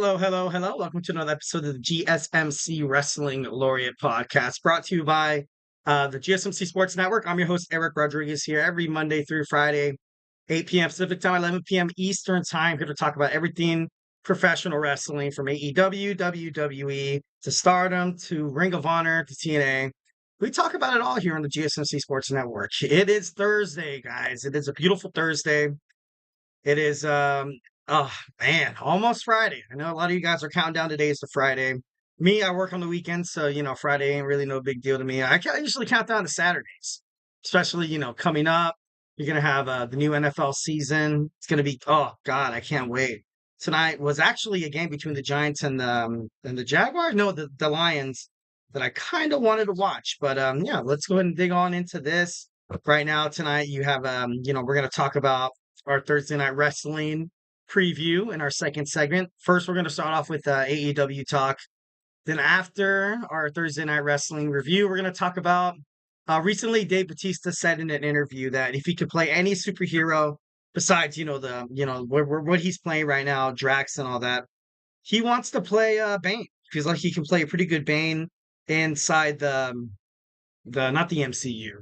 Hello, hello, hello. Welcome to another episode of the GSMC Wrestling Laureate podcast brought to you by the GSMC Sports Network. I'm your host, Eric Rodriguez, here every Monday through Friday, 8 p.m. Pacific time, 11 p.m. Eastern time, here to talk about everything professional wrestling from AEW, WWE, to Stardom, to Ring of Honor, to TNA. We talk about it all here on the GSMC Sports Network. It is Thursday, guys. It is a beautiful Thursday. It is oh man, almost Friday. I know a lot of you guys are counting down today to Friday. Me, I work on the weekends, so Friday ain't really no big deal to me. I usually count down to Saturdays, especially coming up. You're gonna have the new NFL season. It's gonna be, oh God, I can't wait. Tonight was actually a game between the Giants and the Jaguars. No, the Lions that I kind of wanted to watch. But yeah, let's go ahead and dig on into this. Right now, tonight you have we're gonna talk about our Thursday night wrestling preview in our second segment. First, we're going to start off with AEW talk. Then after our Thursday night wrestling review, we're going to talk about recently Dave Bautista said in an interview that if he could play any superhero besides, what he's playing right now, Drax and all that, he wants to play Bane. Feels like he can play a pretty good Bane inside the not the MCU.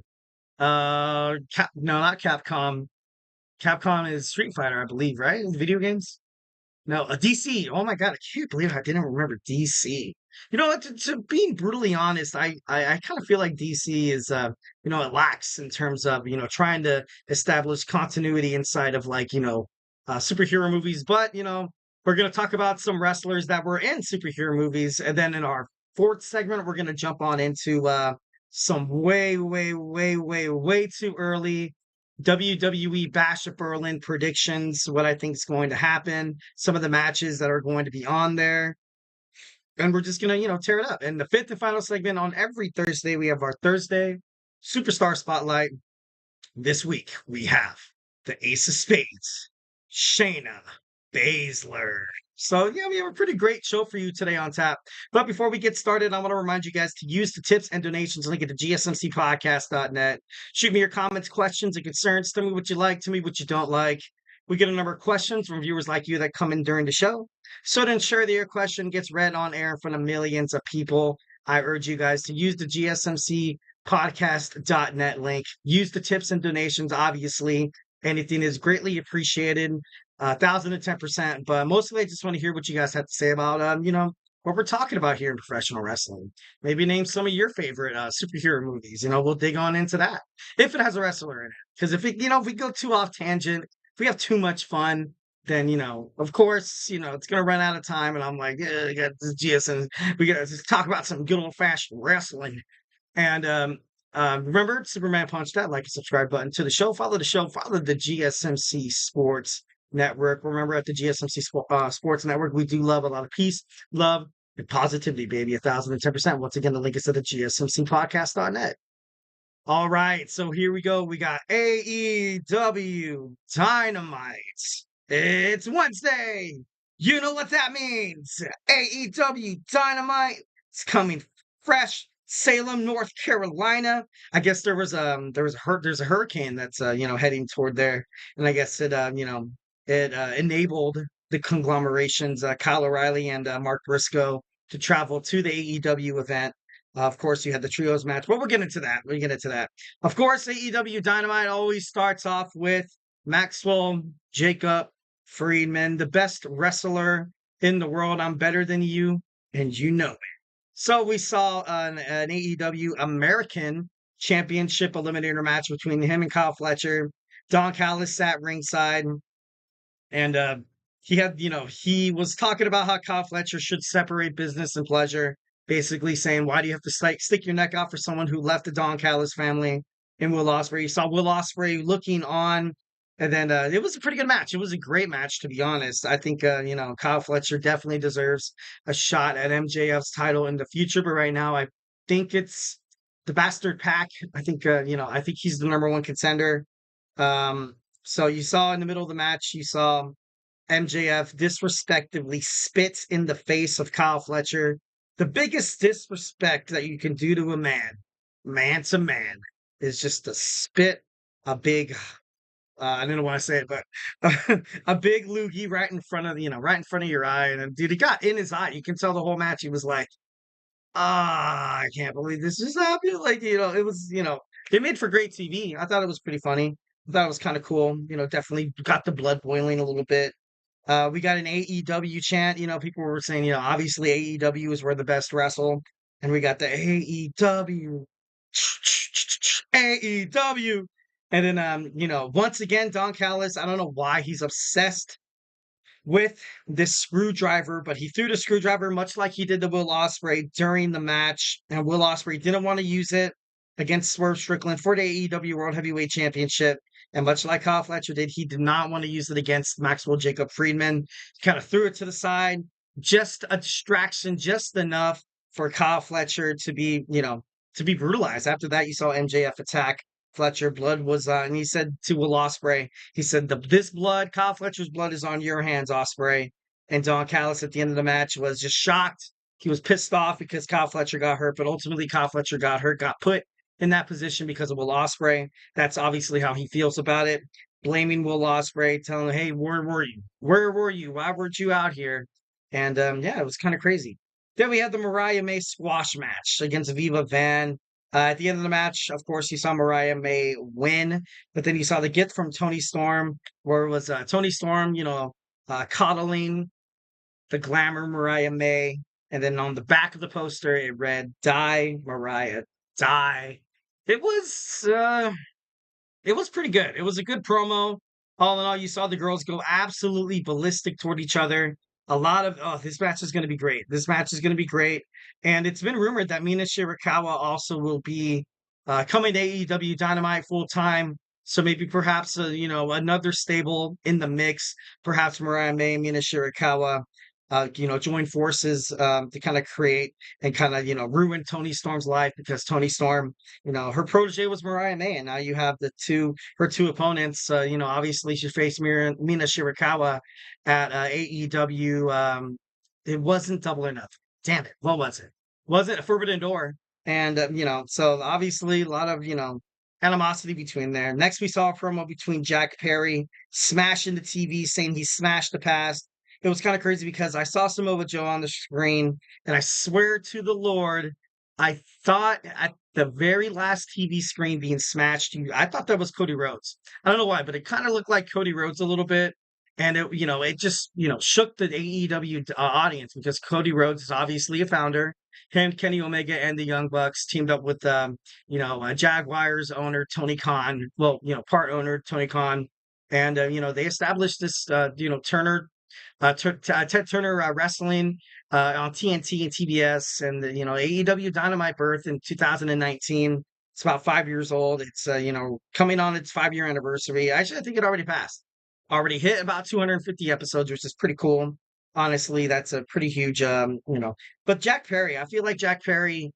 No, not Capcom. Capcom is Street Fighter, I believe, right? In video games? No, a DC. Oh my God, I can't believe I didn't remember DC. To being brutally honest, I kind of feel like DC is, it lacks in terms of, trying to establish continuity inside of superhero movies. But, we're going to talk about some wrestlers that were in superhero movies. And then in our fourth segment, we're going to jump on into some way, way, way, way, way too early WWE Bash at Berlin predictions, what I think is going to happen, some of the matches that are going to be on there. And we're just going to, tear it up. And the fifth and final segment on every Thursday, we have our Thursday Superstar Spotlight. This week, we have the Ace of Spades, Shayna Baszler. So, yeah, we have a pretty great show for you today on tap. But before we get started, I want to remind you guys to use the tips and donations link at the gsmcpodcast.net. Shoot me your comments, questions, and concerns. Tell me what you like, tell me what you don't like. We get a number of questions from viewers like you that come in during the show. So to ensure that your question gets read on air in front of millions of people, I urge you guys to use the gsmcpodcast.net link. Use the tips and donations, obviously. Anything is greatly appreciated. 1,010%. But mostly, I just want to hear what you guys have to say about, what we're talking about here in professional wrestling. Maybe name some of your favorite superhero movies. We'll dig on into that if it has a wrestler in it. Because if we go too off tangent, if we have too much fun, then of course, it's gonna run out of time. And I'm like, yeah, we got this GSM. We got to just talk about some good old fashioned wrestling. And remember, Superman Punch, that like and subscribe button to the show. Follow the show. Follow the GSMC Sports Network. Remember, at the GSMC Sports Network, we do love a lot of peace, love, and positivity, baby. 1,010%. Once again, the link is at the gsmcpodcast.net. All right, so here we go. We got AEW Dynamite. It's Wednesday. You know what that means. AEW Dynamite. It's coming fresh. Salem, North Carolina. I guess there's a hurricane that's heading toward there, and I guess it enabled the conglomerations, Kyle O'Reilly and Mark Briscoe, to travel to the AEW event. Of course, you had the trios match, but we'll get into that. Of course, AEW Dynamite always starts off with Maxwell Jacob Friedman, the best wrestler in the world. I'm better than you, and you know it. So we saw an AEW American Championship Eliminator match between him and Kyle Fletcher. Don Callis sat ringside, and he was talking about how Kyle Fletcher should separate business and pleasure, basically saying, why do you have to stick your neck out for someone who left the Don Callis family and Will Ospreay? You saw Will Ospreay looking on, and then it was a pretty good match. It was a great match, to be honest. I think, Kyle Fletcher definitely deserves a shot at MJF's title in the future, but right now I think it's the Bastard Pack. I think he's the number one contender. So you saw in the middle of the match, you saw MJF disrespectively spit in the face of Kyle Fletcher. The biggest disrespect that you can do to a man to man, is just to spit a big I didn't want to say it, but a big loogie right in front of right in front of your eye, and then, dude, it got in his eye. You can tell the whole match. He was like, "Ah, I can't believe this is happening!" Like, it was, it made for great TV. I thought it was pretty funny. I thought it was kind of cool. Definitely got the blood boiling a little bit. We got an AEW chant. People were saying, obviously AEW is where the best wrestle, and we got the AEW, AEW, and then once again, Don Callis. I don't know why he's obsessed with this screwdriver, but he threw the screwdriver much like he did to Will Ospreay during the match, and Will Ospreay didn't want to use it against Swerve Strickland for the AEW World Heavyweight Championship. And much like Kyle Fletcher did, he did not want to use it against Maxwell Jacob Friedman. He kind of threw it to the side, just a distraction, just enough for Kyle Fletcher to be, to be brutalized. After that, you saw MJF attack Fletcher. Blood was, and he said to Will Ospreay, he said, this blood, Kyle Fletcher's blood, is on your hands, Ospreay. And Don Callis at the end of the match was just shocked. He was pissed off because Kyle Fletcher got hurt, but ultimately Kyle Fletcher got hurt, got put in that position because of Will Ospreay. That's obviously how he feels about it. Blaming Will Ospreay, telling him, "Hey, where were you? Where were you? Why weren't you out here?" And yeah, it was kind of crazy. Then we had the Mariah May squash match against Viva Van. At the end of the match, of course, you saw Mariah May win, but then you saw the gift from Tony Storm, where it was Tony Storm, coddling the glamour Mariah May. And then on the back of the poster, it read, "Die, Mariah, die." It was it was pretty good. It was a good promo. All in all, you saw the girls go absolutely ballistic toward each other. A lot of, oh, this match is going to be great. This match is going to be great. And it's been rumored that Mina Shirakawa also will be coming to AEW Dynamite full time. So maybe perhaps, another stable in the mix. Perhaps Mariah May, Mina Shirakawa, join forces to kind of create and kind of, ruin Tony Storm's life, because Tony Storm, her protege was Mariah May, and now you have her two opponents. Obviously she faced Mina Shirakawa at AEW. It wasn't Double or Nothing. Damn it. What was it? Was it a Forbidden Door? And, so obviously a lot of, animosity between there. Next, we saw a promo between Jack Perry smashing the TV, saying he smashed the past. It was kind of crazy because I saw Samoa Joe on the screen, and I swear to the Lord, I thought at the very last TV screen being smashed, I thought that was Cody Rhodes. I don't know why, but it kind of looked like Cody Rhodes a little bit. And it just, shook the AEW audience, because Cody Rhodes is obviously a founder. Him, Kenny Omega, and the Young Bucks teamed up with, Jaguars owner Tony Khan. Well, part owner Tony Khan. And, they established this, Turner Ted Turner Wrestling on TNT and TBS, and AEW Dynamite birth in 2019. It's about 5 years old. It's coming on its 5 year anniversary. Actually, I think it already passed. Already hit about 250 episodes, which is pretty cool. Honestly, that's a pretty huge, But Jack Perry, I feel like Jack Perry,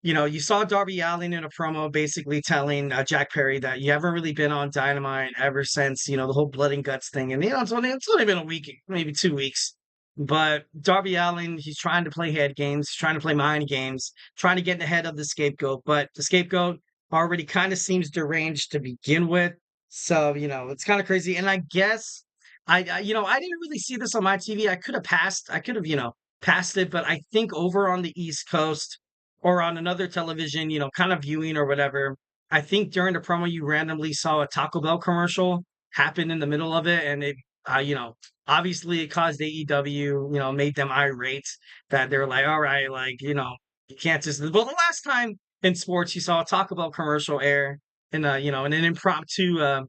you saw Darby Allin in a promo basically telling Jack Perry that you haven't really been on Dynamite ever since, the whole blood and guts thing. And, it's only been a week, maybe 2 weeks. But Darby Allin, he's trying to play head games, trying to play mind games, trying to get ahead of the scapegoat. But the scapegoat already kind of seems deranged to begin with. So, it's kind of crazy. And I guess I didn't really see this on my TV. I could have, passed it. But I think over on the East Coast, or on another television, kind of viewing or whatever, I think during the promo you randomly saw a Taco Bell commercial happen in the middle of it, and it, obviously it caused AEW, made them irate, that they were like, all right, like, you can't just. Well, the last time in sports you saw a Taco Bell commercial air in in an impromptu,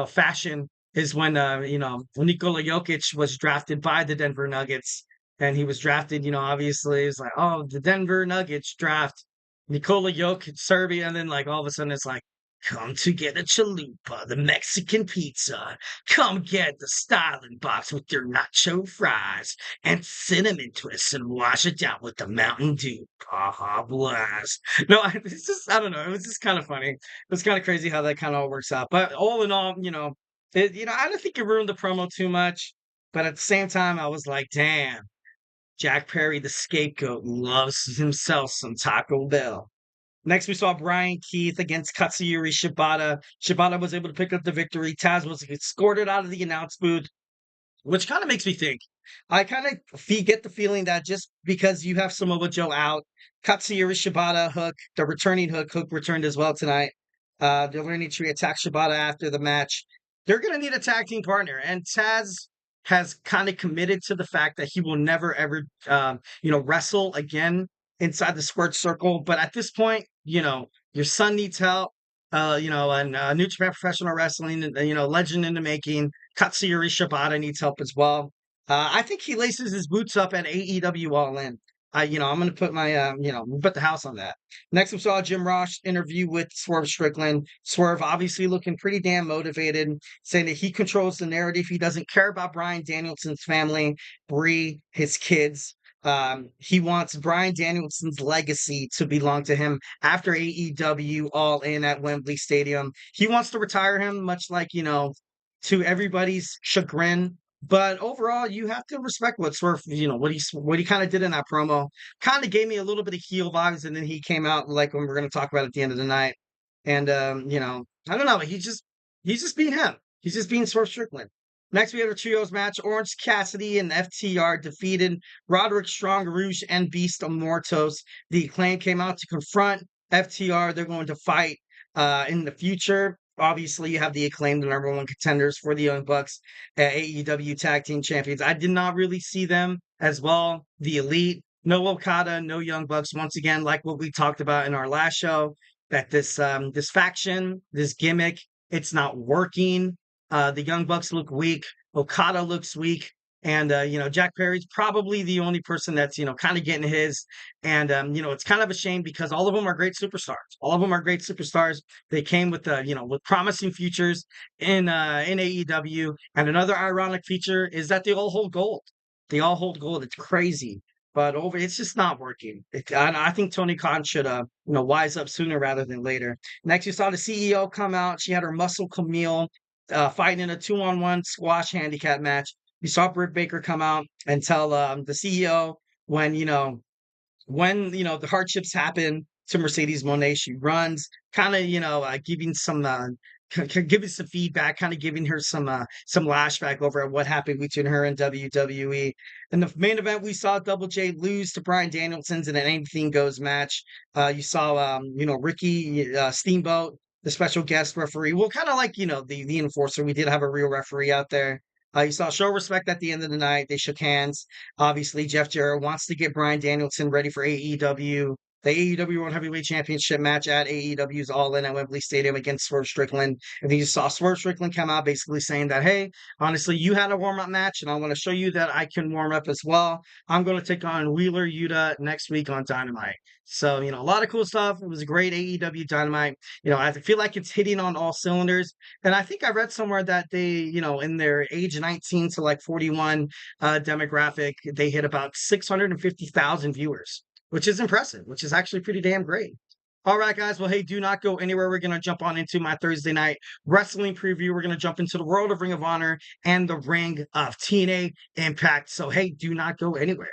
fashion, is when Nikola Jokic was drafted by the Denver Nuggets. And he was drafted, obviously it's like, oh, the Denver Nuggets draft Nikola Jokic, Serbia, and then like all of a sudden it's like, come to get a chalupa, the Mexican pizza. Come get the styling box with your nacho fries and cinnamon twists, and wash it down with the Mountain Dew. Baja Blast. No, it's just, I don't know. It was just kind of funny. It was kind of crazy how that kind of all works out. But all in all, I don't think it ruined the promo too much. But at the same time, I was like, damn. Jack Perry, the scapegoat, loves himself some Taco Bell. Next, we saw Brian Keith against Katsuyori Shibata. Shibata was able to pick up the victory. Taz was escorted out of the announce booth, which kind of makes me think. I kind of get the feeling that just because you have Samoa Joe out, Katsuyori Shibata Hook, the returning Hook returned as well tonight. They're learning to attack Shibata after the match. They're going to need a tag team partner, and Taz has kind of committed to the fact that he will never ever, wrestle again inside the Squirt Circle. But at this point, your son needs help. And New Japan Professional Wrestling, legend in the making. Katsuyori Shibata needs help as well. I think he laces his boots up at AEW All-In. I'm going to put my, put the house on that. Next, we saw Jim Ross interview with Swerve Strickland. Swerve obviously looking pretty damn motivated, saying that he controls the narrative. He doesn't care about Bryan Danielson's family, Brie, his kids. He wants Bryan Danielson's legacy to belong to him after AEW All-In at Wembley Stadium. He wants to retire him, much like, to everybody's chagrin. But overall, you have to respect what Swerve, what he kind of did in that promo. Kind of gave me a little bit of heel vibes, and then he came out like when we're going to talk about at the end of the night. And I don't know, he's just being him. He's just being Swerve Strickland. Next, we have a trios match. Orange Cassidy and FTR defeated Roderick Strong, Rouge, and Beast Immortos. The Acclaim came out to confront FTR. They're going to fight in the future. Obviously, you have the Acclaim, the number one contenders for the Young Bucks, AEW Tag Team Champions. I did not really see them as well. The Elite, no Okada, no Young Bucks. Once again, like what we talked about in our last show, that this faction, this gimmick, it's not working. The Young Bucks look weak. Okada looks weak. And, Jack Perry's probably the only person that's, kind of getting his. And, it's kind of a shame because all of them are great superstars. All of them are great superstars. They came with, with promising futures in AEW. And another ironic feature is that they all hold gold. They all hold gold. It's crazy. But it's just not working. I think Tony Khan should, wise up sooner rather than later. Next, you saw the CEO come out. She had her muscle Camille fighting in a 2-on-1 squash handicap match. You saw Britt Baker come out and tell the CEO when the hardships happen to Mercedes Moné, she runs, kind of, giving some feedback, kind of giving her some lashback over at what happened between her and WWE. In the main event, we saw Double J lose to Bryan Danielson's in an anything goes match. You saw, Ricky Steamboat, the special guest referee. Well, kind of like, the enforcer. We did have a real referee out there. You saw show respect at the end of the night. They shook hands. Obviously, Jeff Jarrett wants to get Bryan Danielson ready for AEW. The AEW World Heavyweight Championship match at AEW's All-In at Wembley Stadium against Swerve Strickland. And you saw Swerve Strickland come out basically saying that, hey, honestly, you had a warm-up match, and I want to show you that I can warm up as well. I'm going to take on Wheeler Yuta next week on Dynamite. So, a lot of cool stuff. It was a great AEW Dynamite. I feel like it's hitting on all cylinders. And I think I read somewhere that they, in their age 19 to like 41 demographic, they hit about 650,000 viewers, which is impressive, which is actually pretty damn great. All right, guys. Well, hey, do not go anywhere. We're going to jump on into my Thursday night wrestling preview. We're going to jump into the world of Ring of Honor and the ring of TNA Impact. So, hey, do not go anywhere.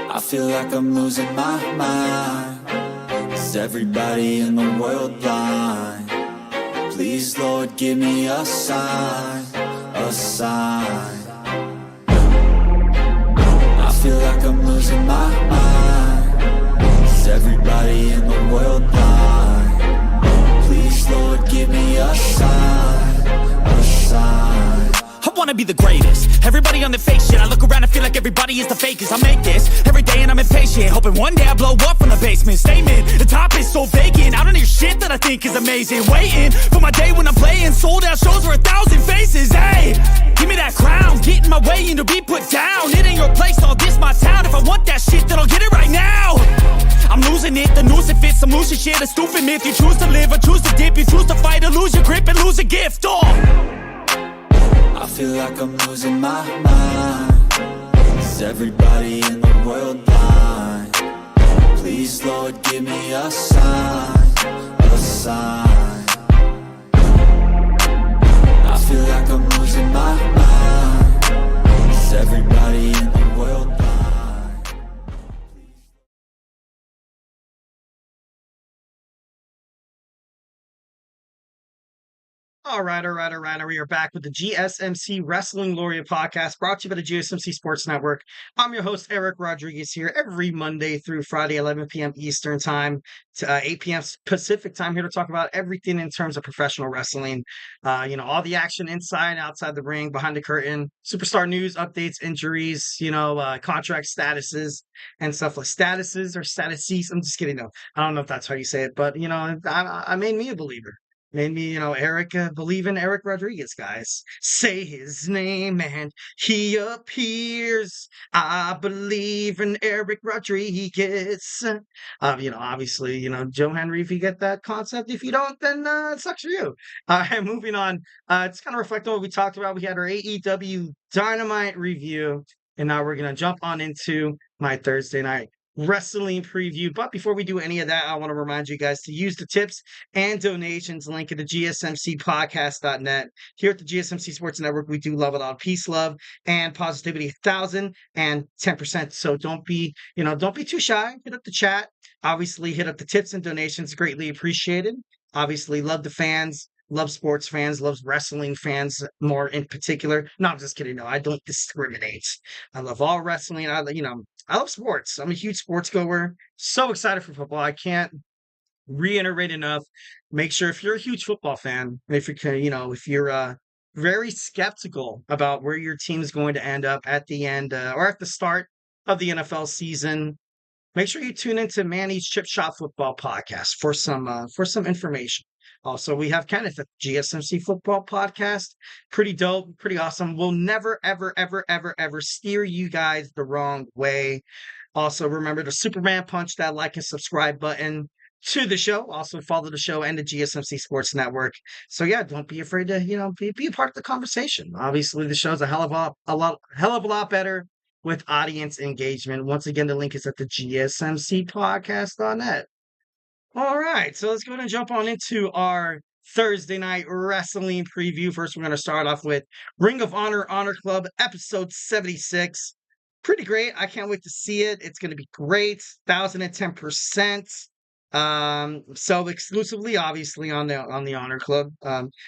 I feel like I'm losing my mind. Is everybody in the world blind? Please, Lord, give me a sign, a sign. I feel like I'm losing my mind. Is everybody in the world blind? Please, Lord, give me a sign, a sign. I wanna be the greatest. Everybody on the fake shit. I look around and feel like everybody is the fakest. I make this every day and I'm impatient, hoping one day I blow up from the basement. Statement, the top is so vacant. I don't hear shit that I think is amazing. Waiting for my day when I'm playing sold out shows for 1,000 faces. Hey, give me that crown, get in my way and to be put down. It ain't your place, all this my town. If I want that shit, then I'll get it right now. I'm losing it, the noose it fits. I'm losing shit, a stupid myth. You choose to live or choose to dip. You choose to fight or lose your grip and lose a gift. I feel like I'm losing my mind. Is everybody in the world blind? Please, Lord, give me a sign, a sign. I feel like I'm losing my mind. Is everybody in the world blind? All right, all right, all right. We are back with the GSMC Wrestling Laureate podcast brought to you by the GSMC Sports Network. I'm your host, Eric Rodriguez, here every Monday through Friday, 11 p.m. Eastern Time to 8 p.m. Pacific Time, here to talk about everything in terms of professional wrestling. All the action inside, outside the ring, behind the curtain, superstar news, updates, injuries, contract statuses and stuff like statuses or statuses. I'm just kidding, though. I don't know if that's how you say it, but, I made me a believer. Made me, Eric, believe in Eric Rodriguez, guys. Say his name and he appears. I believe in Eric Rodriguez. Obviously, Joe Henry, if you get that concept. If you don't, then it sucks for you. Moving on. It's kind of reflecting what we talked about. We had our AEW Dynamite review, and now we're going to jump on into my Thursday night wrestling preview. But before we do any of that, I want to remind you guys to use the tips and donations link at the gsmcpodcast.net. Here at the GSMC Sports Network, we do love it all. Peace, love, and positivity, 1,010%. So don't be too shy. Hit up the chat. Obviously, hit up the tips and donations. Greatly appreciated. Obviously, love the fans. Love sports fans, loves wrestling fans more in particular. No, I'm just kidding. No, I don't discriminate. I love all wrestling. I love sports. I'm a huge sports goer. So excited for football. I can't reiterate enough. Make sure if you're a huge football fan, if you're very skeptical about where your team is going to end up at the end or at the start of the NFL season, make sure you tune into Manny's Chip Shot Football podcast for some information. Also, we have Kenneth at GSMC Football Podcast. Pretty dope, pretty awesome. We'll never, ever, ever, ever, ever steer you guys the wrong way. Also, remember to Superman punch that like and subscribe button to the show. Also, follow the show and the GSMC Sports Network. So yeah, don't be afraid to be a part of the conversation. Obviously, the show's a hell of a lot better with audience engagement. Once again, the link is at the gsmcpodcast.net. All right, so let's go ahead and jump on into our Thursday night wrestling preview. First, we're going to start off with Ring of Honor Honor Club, episode 76. Pretty great. I can't wait to see it. It's going to be great. 1,010%. So exclusively, obviously, on the Honor Club.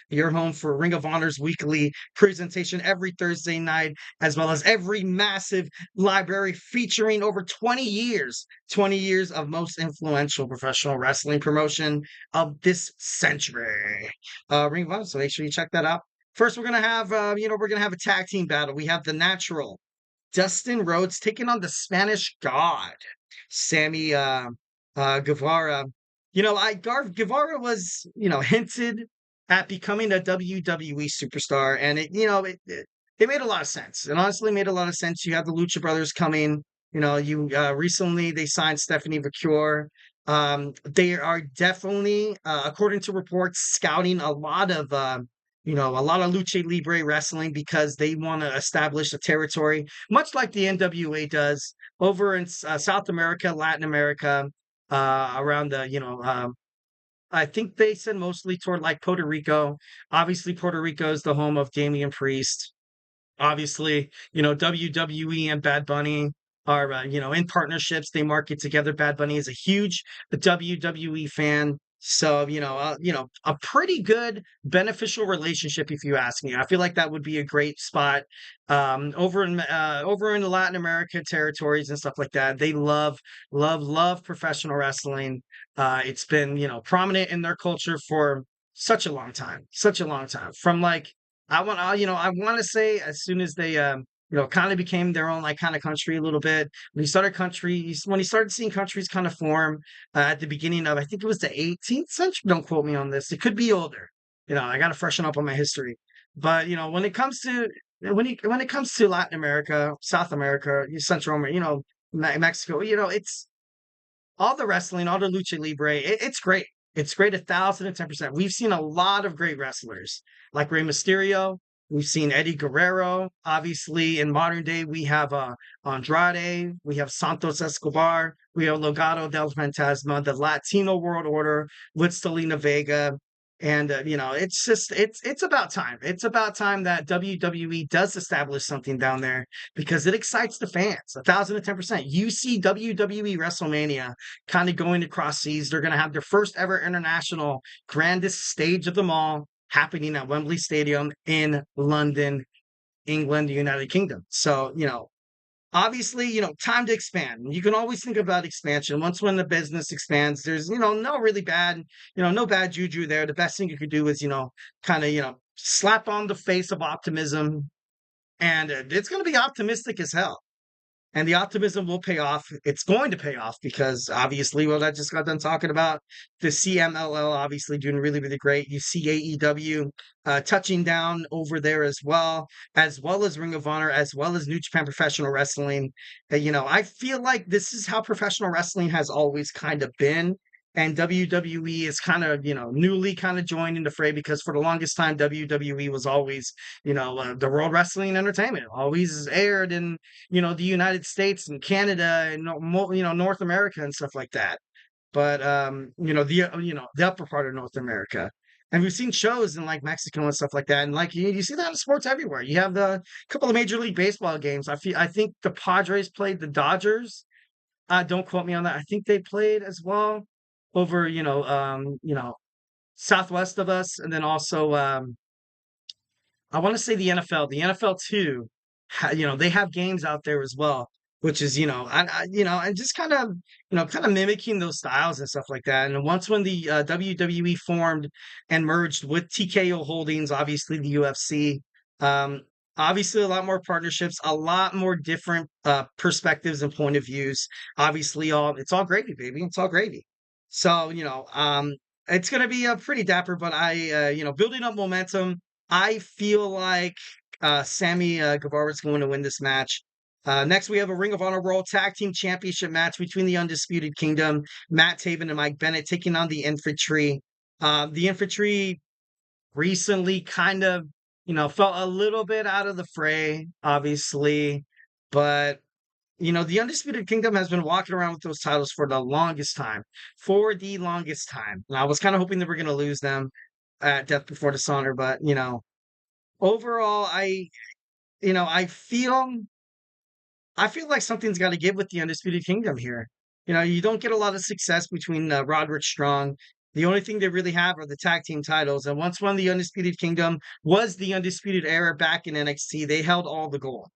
You're home for Ring of Honor's weekly presentation every Thursday night, as well as every massive library featuring over 20 years of most influential professional wrestling promotion of this century. Ring of Honor. So make sure you check that out. First, we're gonna have a tag team battle. We have the Natural, Dustin Rhodes taking on the Spanish God, Sammy Guevara. Guevara was, hinted at becoming a WWE superstar, and it made a lot of sense. It honestly made a lot of sense. You have the Lucha Brothers coming. Recently they signed Stephanie Vacure. They are definitely, according to reports, scouting a lot of Lucha Libre wrestling because they want to establish a territory, much like the NWA does over in South America, Latin America, around I think they said mostly toward like Puerto Rico. Obviously, Puerto Rico is the home of Damian Priest. Obviously, WWE and Bad Bunny are, in partnerships. They market together. Bad Bunny is a huge WWE fan. So, a pretty good beneficial relationship, if you ask me. I feel like that would be a great spot over in the Latin America territories and stuff like that. They love professional wrestling. It's been, prominent in their culture for such a long time. From like, I want to say as soon as they, kind of became their own like kind of country a little bit. When he started seeing countries kind of form at the beginning of, I think it was the 18th century. Don't quote me on this. It could be older. I got to freshen up on my history. But when it comes to Latin America, South America, Central America, Mexico, it's all the wrestling, all the lucha libre. It's great. It's great 1,010%. We've seen a lot of great wrestlers like Rey Mysterio. We've seen Eddie Guerrero. Obviously, in modern day, we have Andrade. We have Santos Escobar. We have Legado del Fantasma, the Latino World Order with Selena Vega. And, it's about time. It's about time that WWE does establish something down there because it excites the fans. 1,010%. You see WWE WrestleMania kind of going across seas. They're going to have their first ever international grandest stage of them all. happening at Wembley Stadium in London, England, the United Kingdom. So, obviously, time to expand. You can always think about expansion. Once when the business expands, there's, no really bad, no bad juju there. The best thing you could do is, kind of, slap on the face of optimism. And it's going to be optimistic as hell. And the optimism will pay off. It's going to pay off because obviously, what I just got done talking about, the CMLL obviously doing really, really great. You see AEW touching down over there as well as Ring of Honor, as well as New Japan Professional Wrestling. I feel like this is how professional wrestling has always kind of been. And WWE is kind of, newly kind of joined in the fray because for the longest time, WWE was always, the World Wrestling Entertainment, always aired in, the United States and Canada and, North America and stuff like that. But, the upper part of North America. And we've seen shows in like Mexico and stuff like that. And like you see that in sports everywhere. You have the couple of Major League Baseball games. I think the Padres played the Dodgers. Don't quote me on that. I think they played as well over, southwest of us. And then also, I want to say the NFL too, they have games out there as well, which is, and just kind of mimicking those styles and stuff like that. And once when the WWE formed and merged with TKO Holdings, obviously the UFC, obviously a lot more partnerships, a lot more different perspectives and point of views. Obviously, it's all gravy, baby. It's all gravy. So, it's going to be pretty dapper, but building up momentum. I feel like Sammy Guevara is going to win this match. Next, we have a Ring of Honor World Tag Team Championship match between the Undisputed Kingdom, Matt Taven and Mike Bennett taking on the Infantry. The Infantry recently kind of, felt a little bit out of the fray, obviously, but the Undisputed Kingdom has been walking around with those titles for the longest time. And I was kind of hoping that we're going to lose them at Death Before Dishonor, but, overall, I feel like something's got to give with the Undisputed Kingdom here. You don't get a lot of success between Roderick Strong. The only thing they really have are the tag team titles. And once the Undisputed Kingdom was the Undisputed Era back in NXT, they held all the gold.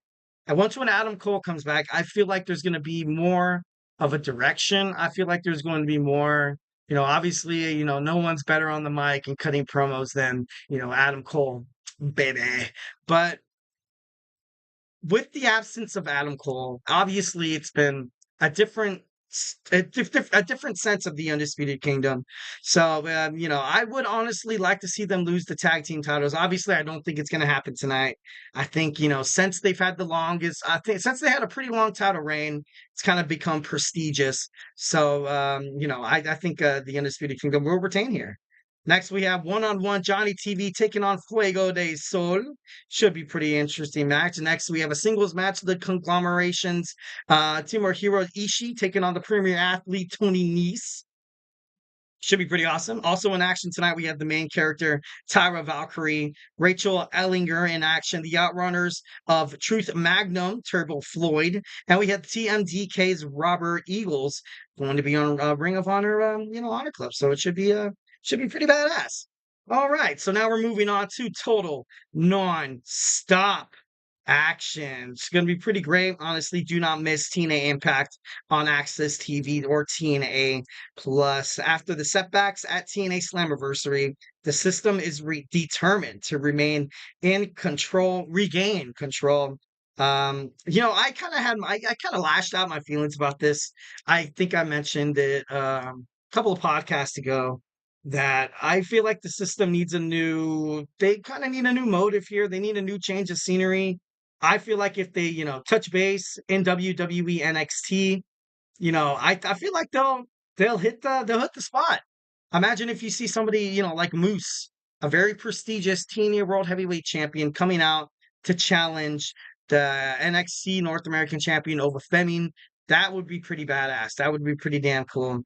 And once when Adam Cole comes back, I feel like there's going to be more of a direction. I feel like there's going to be more, obviously, no one's better on the mic and cutting promos than, Adam Cole, baby. But with the absence of Adam Cole, obviously it's been a different sense of the Undisputed Kingdom. So, I would honestly like to see them lose the tag team titles. Obviously, I don't think it's going to happen tonight. I think, since they've had since they had a pretty long title reign, it's kind of become prestigious. So, I think the Undisputed Kingdom will retain here. Next, we have one-on-one Johnny TV taking on Fuego de Sol. Should be pretty interesting match. Next, we have a singles match of the conglomerations. Tomohiro Ishii taking on the premier athlete Tony Nese. Should be pretty awesome. Also in action tonight, we have the main character, Tyra Valkyrie, Rachel Ellinger in action, the Outrunners of Truth Magnum, Turbo Floyd, and we have TMDK's Robert Eagles going to be on Ring of Honor, Honor Club. So it should be pretty badass. All right, so now we're moving on to total non-stop action. It's going to be pretty great. Honestly, do not miss TNA Impact on Access TV or TNA Plus. After the setbacks at TNA Slammiversary, the system is determined to remain in control, regain control. I kind of lashed out my feelings about this. I think I mentioned it a couple of podcasts ago, that I feel like the system needs they kind of need a new motive here. They need a new change of scenery. I feel like if they, touch base in WWE NXT, I feel like they'll hit the spot. Imagine if you see somebody, like Moose, a very prestigious TNA World Heavyweight Champion, coming out to challenge the NXT North American Champion over Fleming. That would be pretty badass. That would be pretty damn cool.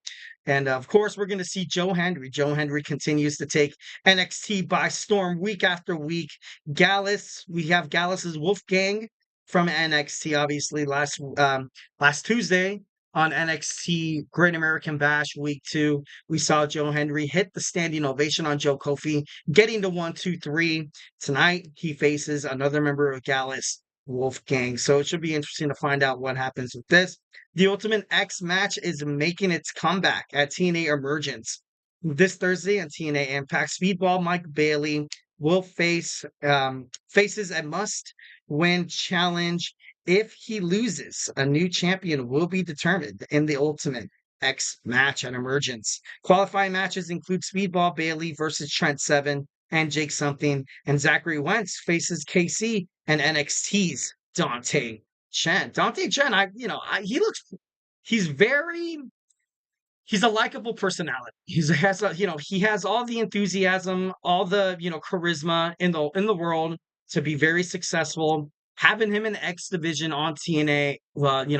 And of course, we're going to see Joe Hendry. Joe Hendry continues to take NXT by storm week after week. We have Gallus's Wolfgang from NXT, obviously, last Tuesday on NXT Great American Bash Week 2. We saw Joe Hendry hit the standing ovation on Joe Kofi, getting to 1, 2, 3. Tonight, he faces another member of Gallus, Wolfgang. So it should be interesting to find out what happens with this. The Ultimate X match is making its comeback at TNA Emergence this Thursday on TNA Impact. Speedball Mike Bailey will faces a must-win challenge. If he loses, a new champion will be determined in the Ultimate X match at Emergence. Qualifying matches include Speedball Bailey versus Trent Seven and Jake Something, and Zachary Wentz faces KC and NXT's Dante Chen. Dante Chen, he's a likable personality. He has all the enthusiasm, all the, charisma in the world to be very successful. Having him in X division on TNA,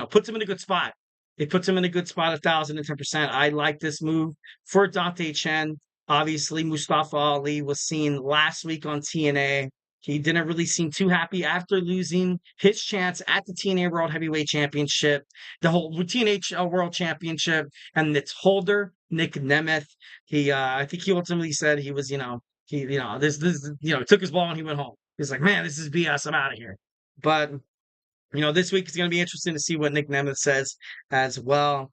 puts him in a good spot. It puts him in a good spot, 1,010%. I like this move for Dante Chen. Obviously, Mustafa Ali was seen last week on TNA. He didn't really seem too happy after losing his chance at the TNA World Heavyweight Championship, the whole TNA World Championship, and its holder, Nick Nemeth. I think he ultimately said he was, took his ball and he went home. He's like, man, this is BS. I'm out of here. But, this week is going to be interesting to see what Nick Nemeth says as well.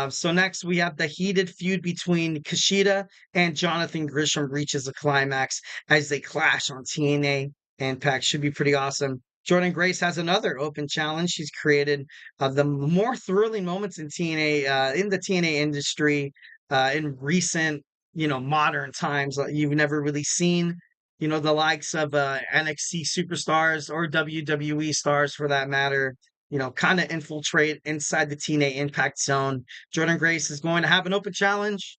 So next we have the heated feud between Kushida and Jonathan Gresham reaches a climax as they clash on TNA Impact. Should be pretty awesome. Jordynne Grace has another open challenge. She's created the more thrilling moments in TNA, in the TNA industry, in recent, modern times. You've never really seen, the likes of NXT superstars or WWE stars for that matter, kind of infiltrate inside the TNA Impact Zone. Jordynne Grace is going to have an open challenge.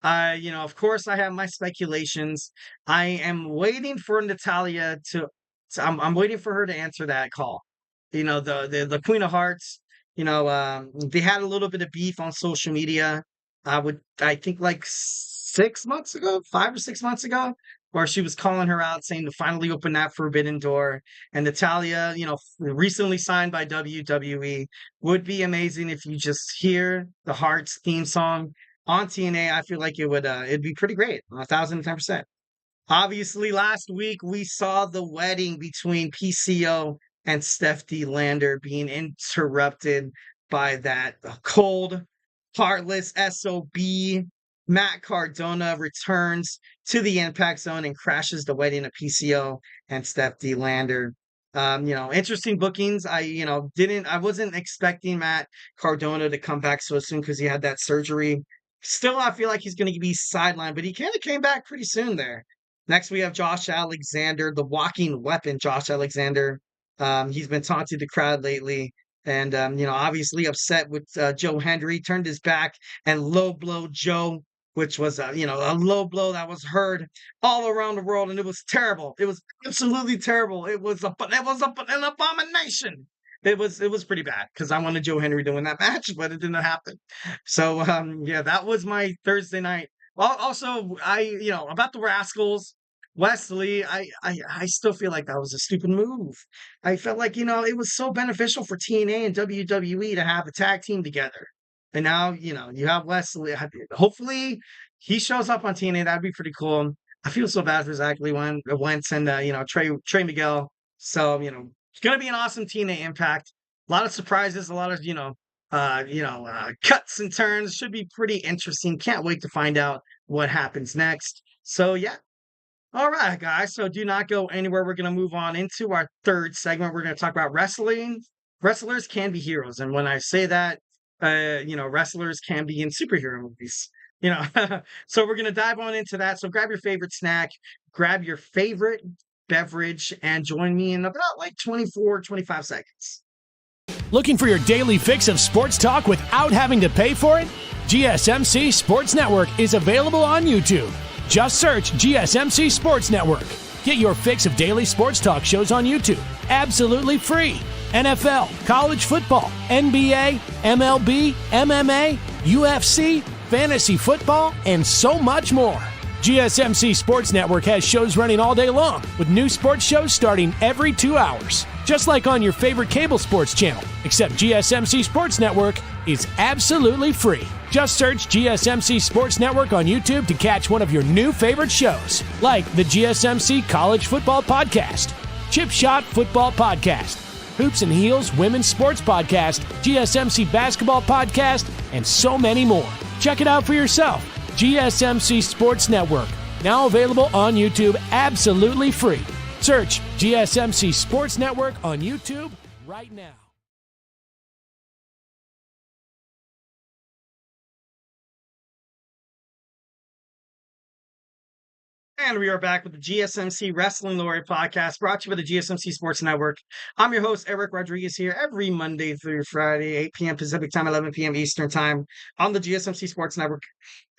Of course, I have my speculations. I am waiting for Natalya I'm waiting for her to answer that call. The Queen of Hearts, they had a little bit of beef on social media. I think like 6 months ago, 5 or 6 months ago, where she was calling her out, saying to finally open that forbidden door. And Natalya, recently signed by WWE, would be amazing if you just hear the Hearts theme song on TNA. I feel like it'd be pretty great, 1,010%. Obviously, last week we saw the wedding between PCO and Stephanie Lander being interrupted by that cold, heartless SOB. Matt Cardona returns to the Impact Zone and crashes the wedding of PCO and Stephanie Lander. Interesting bookings. I wasn't expecting Matt Cardona to come back so soon because he had that surgery. Still, I feel like he's going to be sidelined, but he kind of came back pretty soon there. Next, we have Josh Alexander, the walking weapon, Josh Alexander. He's been taunting the crowd lately. And, obviously upset with Joe Hendry, turned his back and low blow Joe, which was, a low blow that was heard all around the world. And it was terrible. It was absolutely terrible. It was an abomination. It was pretty bad because I wanted Joe Hendry to win that match, but it didn't happen. So, that was my Thursday night. Well, also, about the Rascals, Wesley, I still feel like that was a stupid move. I felt like, it was so beneficial for TNA and WWE to have a tag team together. And now, you have Wesley. Hopefully he shows up on TNA. That'd be pretty cool. I feel so bad for Zach Lee Wentz and, Trey Miguel. So, it's going to be an awesome TNA Impact. A lot of surprises, a lot of, cuts and turns. Should be pretty interesting. Can't wait to find out what happens next. So, yeah. All right, guys. So do not go anywhere. We're going to move on into our third segment. We're going to talk about wrestling. Wrestlers can be heroes. And when I say that, wrestlers can be in superhero movies. So we're going to dive on into that. So grab your favorite snack, grab your favorite beverage, and join me in about 25 seconds. Looking for your daily fix of sports talk without having to pay for it? GSMC Sports Network is available on YouTube. Just search GSMC Sports Network. Get your fix of daily sports talk shows on YouTube, absolutely free. NFL, college football, NBA, MLB, MMA, UFC, fantasy football, and so much more. GSMC Sports Network has shows running all day long, with new sports shows starting every 2 hours. Just like on your favorite cable sports channel, except GSMC Sports Network is absolutely free. Just search GSMC Sports Network on YouTube to catch one of your new favorite shows, like the GSMC College Football Podcast, Chip Shot Football Podcast, Hoops and Heels Women's Sports Podcast, GSMC Basketball Podcast, and so many more. Check it out for yourself. GSMC Sports Network, now available on YouTube absolutely free. Search GSMC Sports Network on YouTube right now. And we are back with the GSMC Wrestling Laureate podcast, brought to you by the GSMC Sports Network. I'm your host, Eric Rodriguez, here every Monday through Friday, 8 p.m. Pacific time, 11 p.m. Eastern time on the GSMC Sports Network.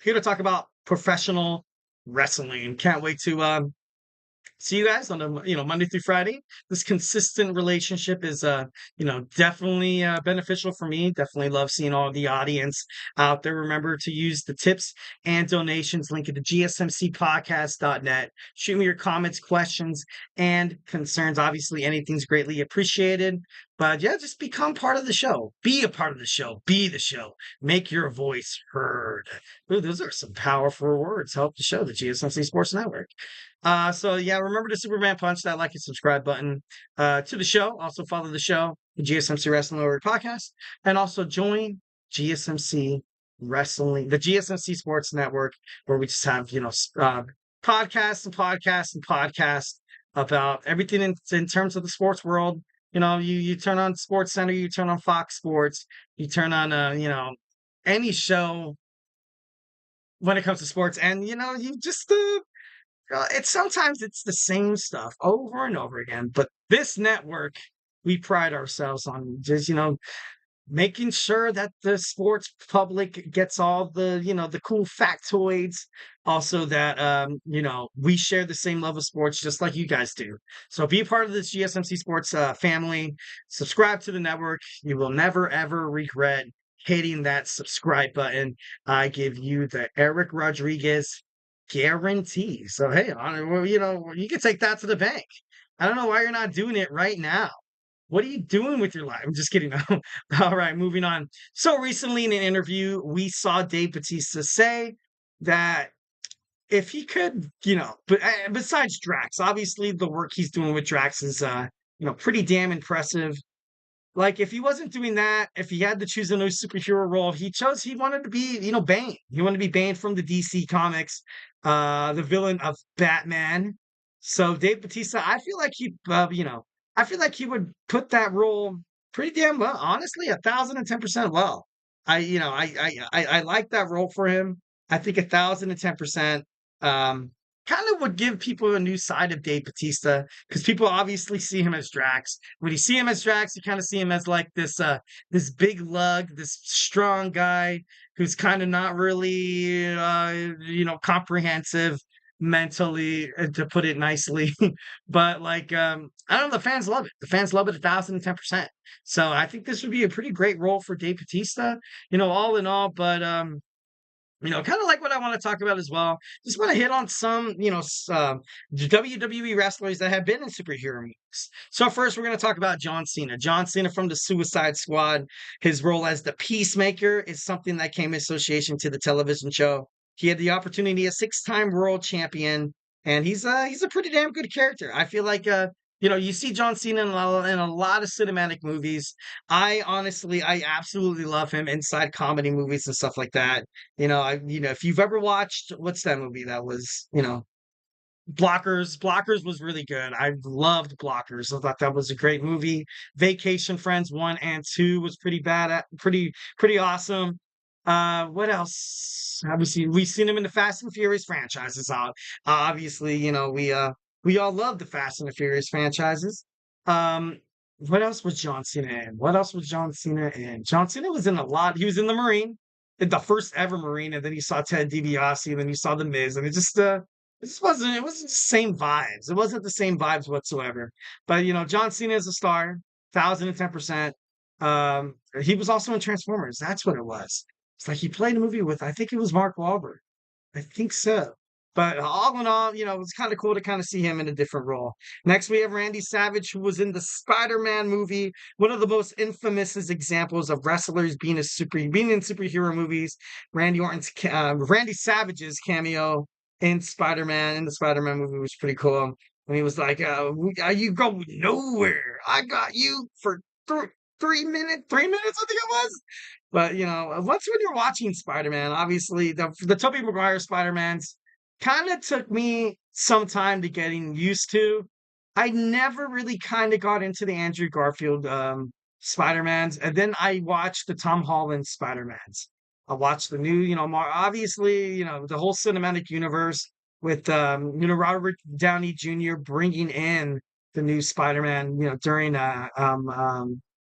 Here to talk about professional wrestling. Can't wait to see you guys on the Monday through Friday. This consistent relationship is definitely beneficial for me. Definitely love seeing all the audience out there. Remember to use the tips and donations link at the gsmcpodcast.net. Shoot me your comments, questions, and concerns. Obviously, anything's greatly appreciated. But yeah, just become part of the show. Be a part of the show. Be the show. Make your voice heard. Ooh, those are some powerful words. Help the show, the GSMC Sports Network. So yeah, remember the Superman punch, that like and subscribe button to the show. Also follow the show, the GSMC Wrestling Laureate podcast, and also join GSMC Wrestling, the GSMC Sports Network, where we just have podcasts and podcasts and podcasts about everything in terms of the sports world. You turn on Sports Center, you turn on Fox Sports, you turn on any show when it comes to sports, and you just sometimes it's the same stuff over and over again. But this network, we pride ourselves on just making sure that the sports public gets all the cool factoids. Also that we share the same love of sports just like you guys do. So be part of this GSMC Sports family. Subscribe to the network. You will never ever regret hitting that subscribe button. I give you the Eric Rodriguez guarantee. So hey, you can take that to the bank. I don't know why you're not doing it right now. What are you doing with your life? I'm just kidding. All right, moving on. So recently in an interview, we saw Dave Bautista say that if he could, but besides Drax, obviously the work he's doing with Drax is, pretty damn impressive. Like if he wasn't doing that, if he had to choose a new superhero role, he wanted to be, Bane. He wanted to be Bane from the DC comics, the villain of Batman. So Dave Bautista, I feel like he would put that role pretty damn well. Honestly, 1,010% well. I like that role for him. I think 1,010% kind of would give people a new side of Dave Bautista, because people obviously see him as Drax. When you see him as Drax, you kind of see him as like this big lug, this strong guy who's kind of not really comprehensive mentally, to put it nicely. But I don't know, the fans love it. The fans love it 1,010%. So I think this would be a pretty great role for Dave Bautista, all in all. But kind of like what I want to talk about as well. Just want to hit on some, WWE wrestlers that have been in superhero movies. So first, we're going to talk about John Cena. John Cena from the Suicide Squad. His role as the Peacemaker is something that came in association to the television show. He had the opportunity, a 6-time world champion, and he's a pretty damn good character. I feel like you see John Cena in a lot of cinematic movies. I absolutely love him inside comedy movies and stuff like that. If you've ever watched, what's that movie that was, Blockers. Blockers was really good. I loved Blockers. I thought that was a great movie. Vacation Friends 1 and 2 was pretty bad, pretty awesome. What else have we seen? We've seen him in the Fast and Furious franchises. Obviously, we all love the Fast and the Furious franchises. What else was John Cena in? John Cena was in a lot. He was in the Marine, the first ever Marine, and then you saw Ted DiBiase, and then you saw The Miz, and it wasn't the same vibes. It wasn't the same vibes whatsoever. But John Cena is a star, 1,010%. He was also in Transformers. That's what it was. It's like he played a movie with, I think it was Mark Wahlberg. I think so. But all in all, it was kind of cool to kind of see him in a different role. Next, we have Randy Savage, who was in the Spider-Man movie, one of the most infamous examples of wrestlers being in superhero movies. Randy Savage's cameo in Spider-Man in the Spider-Man movie was pretty cool. And he was like, "You go nowhere. I got you for 3 minutes. 3 minutes, I think it was." But once when you're watching Spider-Man, obviously the Tobey Maguire Spider-Mans kind of took me some time to getting used to. I never really kind of got into the Andrew Garfield Spider-Mans, and then I watched the Tom Holland Spider-Mans. I watched the new, obviously, the whole cinematic universe with Robert Downey Jr. bringing in the new Spider-Man,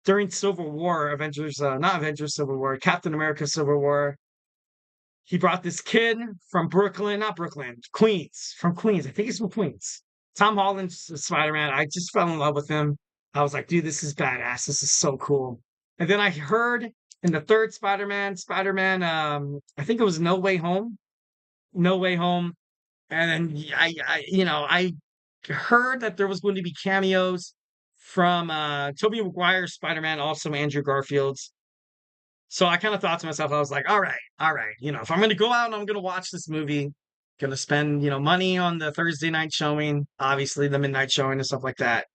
during Civil War, not Avengers Civil War, Captain America Civil War. He brought this kid from Brooklyn, not Brooklyn, Queens, from Queens. I think he's from Queens. Tom Holland's Spider-Man. I just fell in love with him. I was like, dude, this is badass. This is so cool. And then I heard in the third Spider-Man, I think it was No Way Home. No Way Home. And then I heard that there was going to be cameos from Tobey Maguire's Spider-Man, also Andrew Garfield's. So I kind of thought to myself, I was like, all right. If I'm going to go out and I'm going to watch this movie, going to spend, money on the Thursday night showing, obviously the midnight showing and stuff like that.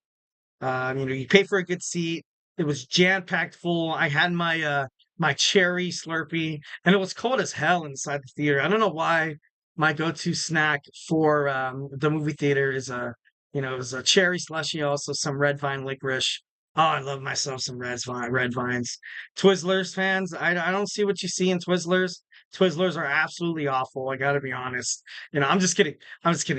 You pay for a good seat. It was jam-packed full. I had my cherry Slurpee, and it was cold as hell inside the theater. I don't know why my go-to snack for the movie theater is it was a cherry slushie, also some red vine licorice. Oh, I love myself some red vines. Twizzlers fans, I don't see what you see in Twizzlers. Twizzlers are absolutely awful. I gotta be honest. I'm just kidding.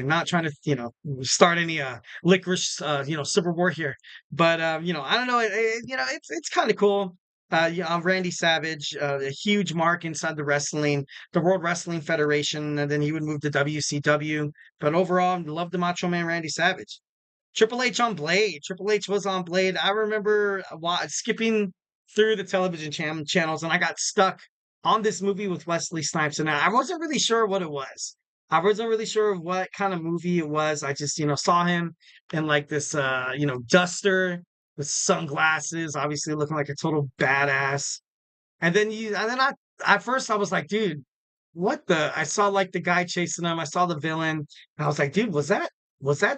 Not trying to, start any licorice, civil war here. But I don't know. It's kind of cool. Randy Savage, a huge mark inside the World Wrestling Federation, and then he would move to WCW. But overall, love the Macho Man Randy Savage. Triple H on Blade. Triple H was on Blade. I remember skipping through the television channels, and I got stuck on this movie with Wesley Snipes, and I wasn't really sure what it was. I wasn't really sure what kind of movie it was. I just, saw him in like this, duster with sunglasses, obviously looking like a total badass. At first I was like, dude, I saw like the guy chasing him. I saw the villain, and I was like, dude, was that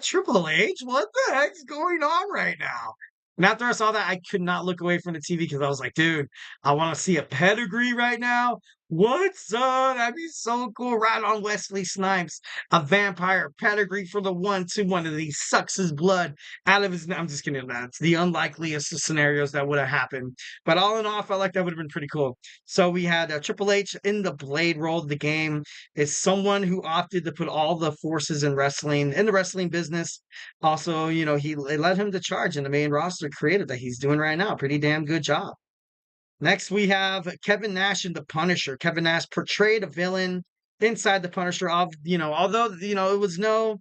Triple H? What the heck's going on right now? And after I saw that, I could not look away from the TV because I was like, dude, I want to see a pedigree right now. What's up? That'd be so cool. Right on Wesley Snipes, a vampire pedigree for the 1-2. One of these sucks his blood out of his. I'm just kidding. That's the unlikeliest of scenarios that would have happened. But all in all, I felt like that would have been pretty cool. So we had Triple H in the Blade role of the game. Is someone who opted to put all the forces in the wrestling business. Also, he led him to charge in the main roster creative that he's doing right now. Pretty damn good job. Next, we have Kevin Nash and the Punisher. Kevin Nash portrayed a villain inside the Punisher. Although it was no,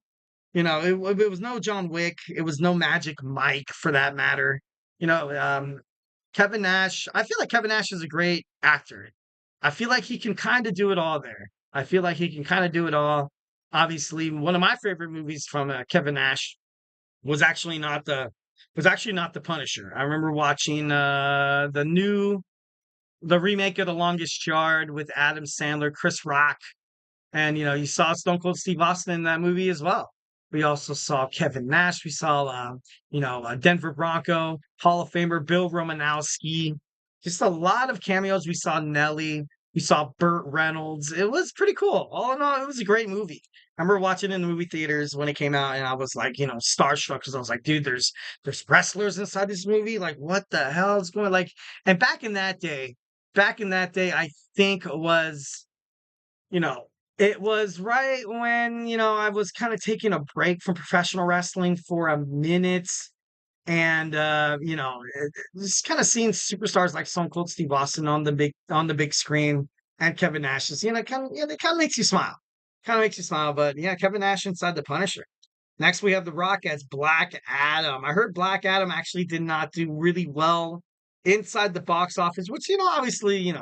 it was no John Wick. It was no Magic Mike for that matter. Kevin Nash. I feel like Kevin Nash is a great actor. I feel like he can kind of do it all there. I feel like he can kind of do it all. Obviously, one of my favorite movies from Kevin Nash was actually not the Punisher. I remember watching the remake of The Longest Yard with Adam Sandler, Chris Rock, and you saw Stone Cold Steve Austin in that movie as well. We also saw Kevin Nash. We saw Denver Bronco, Hall of Famer Bill Romanowski. Just a lot of cameos. We saw Nelly. We saw Burt Reynolds. It was pretty cool. All in all, it was a great movie. I remember watching it in the movie theaters when it came out, and I was like, starstruck because I was like, dude, there's wrestlers inside this movie. Like, what the hell is going like? And back in that day, I think it was, it was right when, I was kind of taking a break from professional wrestling for a minute. And just kind of seeing superstars like Stone Cold Steve Austin on the big screen, and Kevin Nash is, it kind of makes you smile. But yeah, Kevin Nash inside the Punisher. Next, we have The Rock as Black Adam. I heard Black Adam actually did not do really well inside the box office, which, obviously,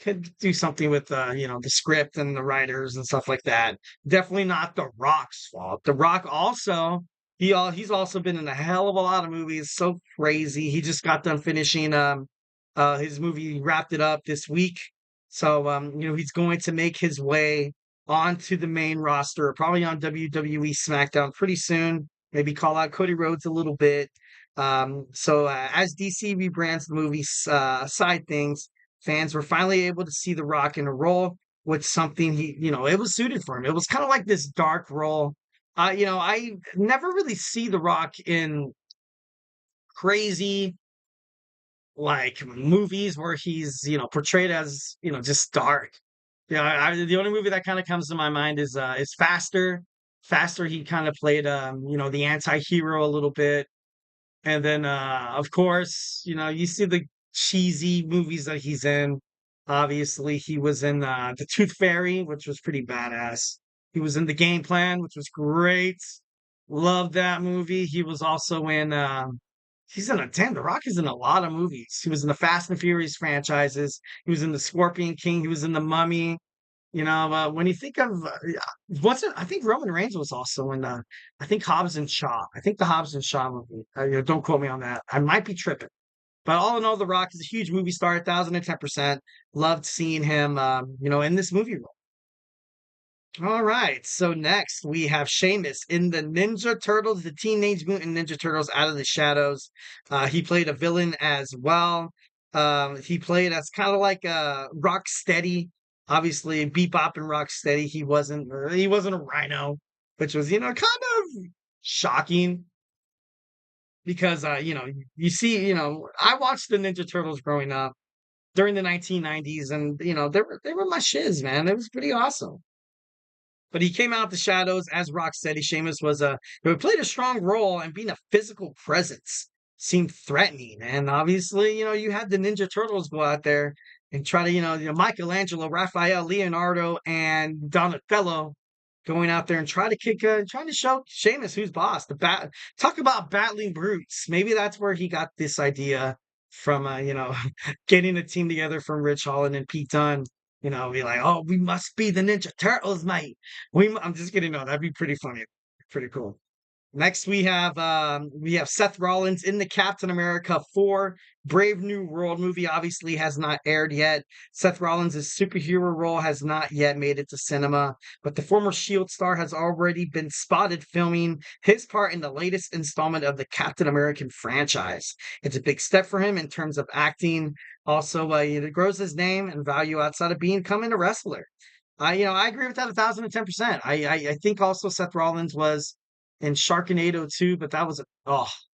could do something with the script and the writers and stuff like that. Definitely not The Rock's fault. The Rock also he's also been in a hell of a lot of movies. So crazy. He just got done finishing his movie, he wrapped it up this week. So he's going to make his way onto the main roster, probably on WWE SmackDown pretty soon. Maybe call out Cody Rhodes a little bit. So as DC rebrands the movie side things, fans were finally able to see The Rock in a role with something it was suited for him. It was kind of like this dark role. I never really see The Rock in crazy like movies where he's portrayed as just dark. The only movie that kind of comes to my mind is Faster. Faster, he kind of played the anti-hero a little bit. And then, of course, you see the cheesy movies that he's in. Obviously, he was in The Tooth Fairy, which was pretty badass. He was in The Game Plan, which was great. Loved that movie. He was also in, The Rock is in a lot of movies. He was in the Fast and Furious franchises. He was in The Scorpion King. He was in The Mummy. When you think of what's it? I think Roman Reigns was also in I think Hobbs and Shaw. I think the Hobbs and Shaw movie. Don't quote me on that. I might be tripping. But all in all, The Rock is a huge movie star, 1,010%. Loved seeing him, in this movie role. All right. So next we have Sheamus in the Ninja Turtles, the Teenage Mutant Ninja Turtles Out of the Shadows. He played a villain as well. He played as kind of like Rocksteady. Obviously, Bebop and Rocksteady. He wasn't a Rhino, which was kind of shocking because you see I watched the Ninja Turtles growing up during the 1990s, and they were my shiz, man. It was pretty awesome. But he came out the shadows as Rocksteady. Sheamus was he played a strong role, and being a physical presence seemed threatening. And obviously, you had the Ninja Turtles go out there and try to, Michelangelo, Raphael, Leonardo, and Donatello going out there and trying to show Sheamus who's boss. Talk about battling brutes. Maybe that's where he got this idea from, getting a team together from Rich Holland and Pete Dunne. Be like, oh, we must be the Ninja Turtles, mate. I'm just kidding. No, that'd be pretty funny. Pretty cool. Next, we have Seth Rollins in the Captain America 4 Brave New World movie. Obviously, has not aired yet. Seth Rollins' superhero role has not yet made it to cinema, but the former Shield star has already been spotted filming his part in the latest installment of the Captain American franchise. It's a big step for him in terms of acting. Also, it grows his name and value outside of becoming a wrestler. I agree with that 1,010%. I think also Seth Rollins was in Sharknado 2, but that was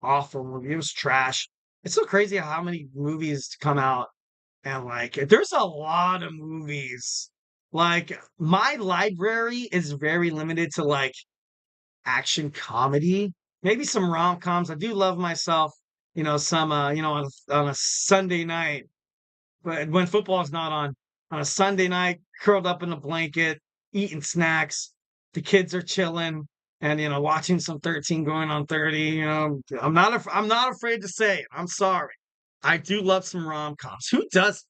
awful movie. It was trash. It's so crazy how many movies come out, and there's a lot of movies. Like my library is very limited to action comedy, maybe some rom-coms. I do love myself, some on a Sunday night, but when football is not on a Sunday night, curled up in a blanket, eating snacks, the kids are chilling, and watching some 13 going on 30. I'm not afraid to say it. I'm sorry. I do love some rom-coms. Who does?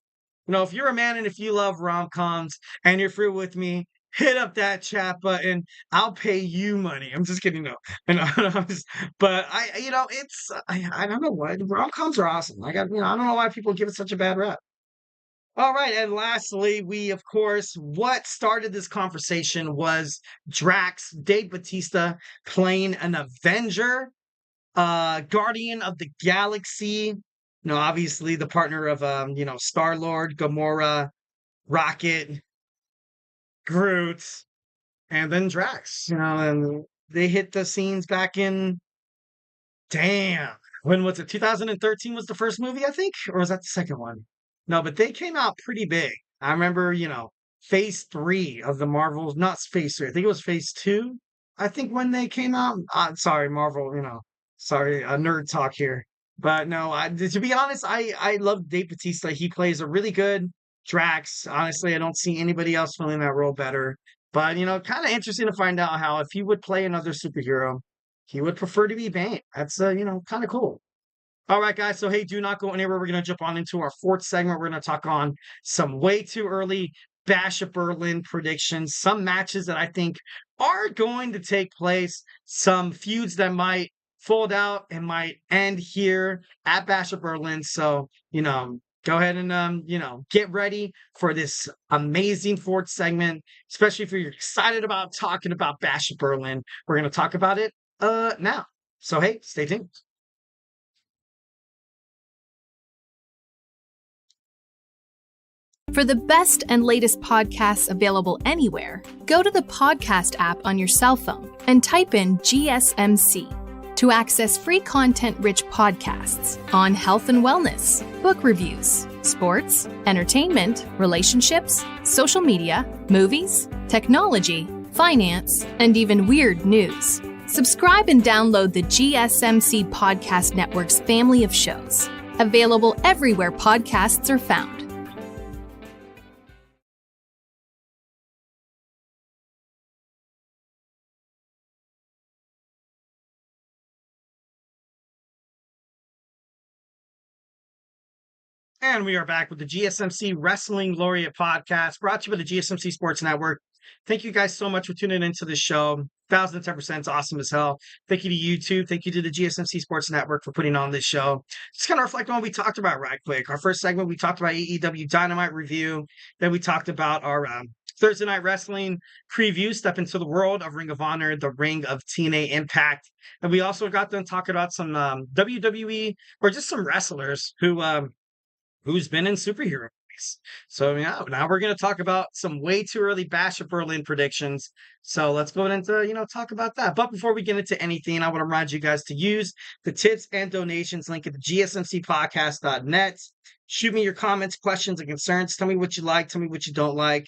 If you're a man and if you love rom-coms and you're free with me, hit up that chat button. I'll pay you money. I'm just kidding. No, but I don't know why rom-coms are awesome. I don't know why people give it such a bad rap. All right, and lastly, of course, what started this conversation was Drax, Dave Bautista, playing an Avenger, Guardian of the Galaxy. Obviously the partner of Star-Lord, Gamora, Rocket, Groot, and then Drax. And they hit the scenes back in. Damn, when was it? 2013 was the first movie, I think, or was that the second one? No, but they came out pretty big. I remember, phase 3 of the Marvels, not phase 3. I think it was phase 2. I think when they came out. Sorry, Marvel, sorry, nerd talk here. But no, to be honest, I love Dave Bautista. He plays a really good Drax. Honestly, I don't see anybody else filling that role better. But, kind of interesting to find out how if he would play another superhero, he would prefer to be Bane. That's, kind of cool. All right, guys. So, hey, do not go anywhere. We're going to jump on into our fourth segment. We're going to talk on some way too early Bash at Berlin predictions, some matches that I think are going to take place, some feuds that might fold out and might end here at Bash at Berlin. So, go ahead and, get ready for this amazing fourth segment, especially if you're excited about talking about Bash at Berlin. We're going to talk about it now. So, hey, stay tuned. For the best and latest podcasts available anywhere, go to the podcast app on your cell phone and type in GSMC to access free content-rich podcasts on health and wellness, book reviews, sports, entertainment, relationships, social media, movies, technology, finance, and even weird news. Subscribe and download the GSMC Podcast Network's family of shows, available everywhere podcasts are found. And we are back with the GSMC Wrestling Laureate podcast, brought to you by the GSMC Sports Network. Thank you guys so much for tuning into the show. 1,010% is awesome as hell. Thank you to YouTube. Thank you to the GSMC Sports Network for putting on this show. Just kind of reflect on what we talked about right quick. Our first segment, we talked about AEW Dynamite review. Then we talked about our Thursday Night Wrestling preview, step into the world of Ring of Honor, the ring of TNA Impact. And we also got done talking about some WWE or just some wrestlers who's been in superhero movies. So now we're going to talk about some way too early Bash at Berlin predictions. So let's go into, talk about that. But before we get into anything, I want to remind you guys to use the tips and donations link at the gsmcpodcast.net. Shoot me your comments, questions, and concerns. Tell me what you like. Tell me what you don't like.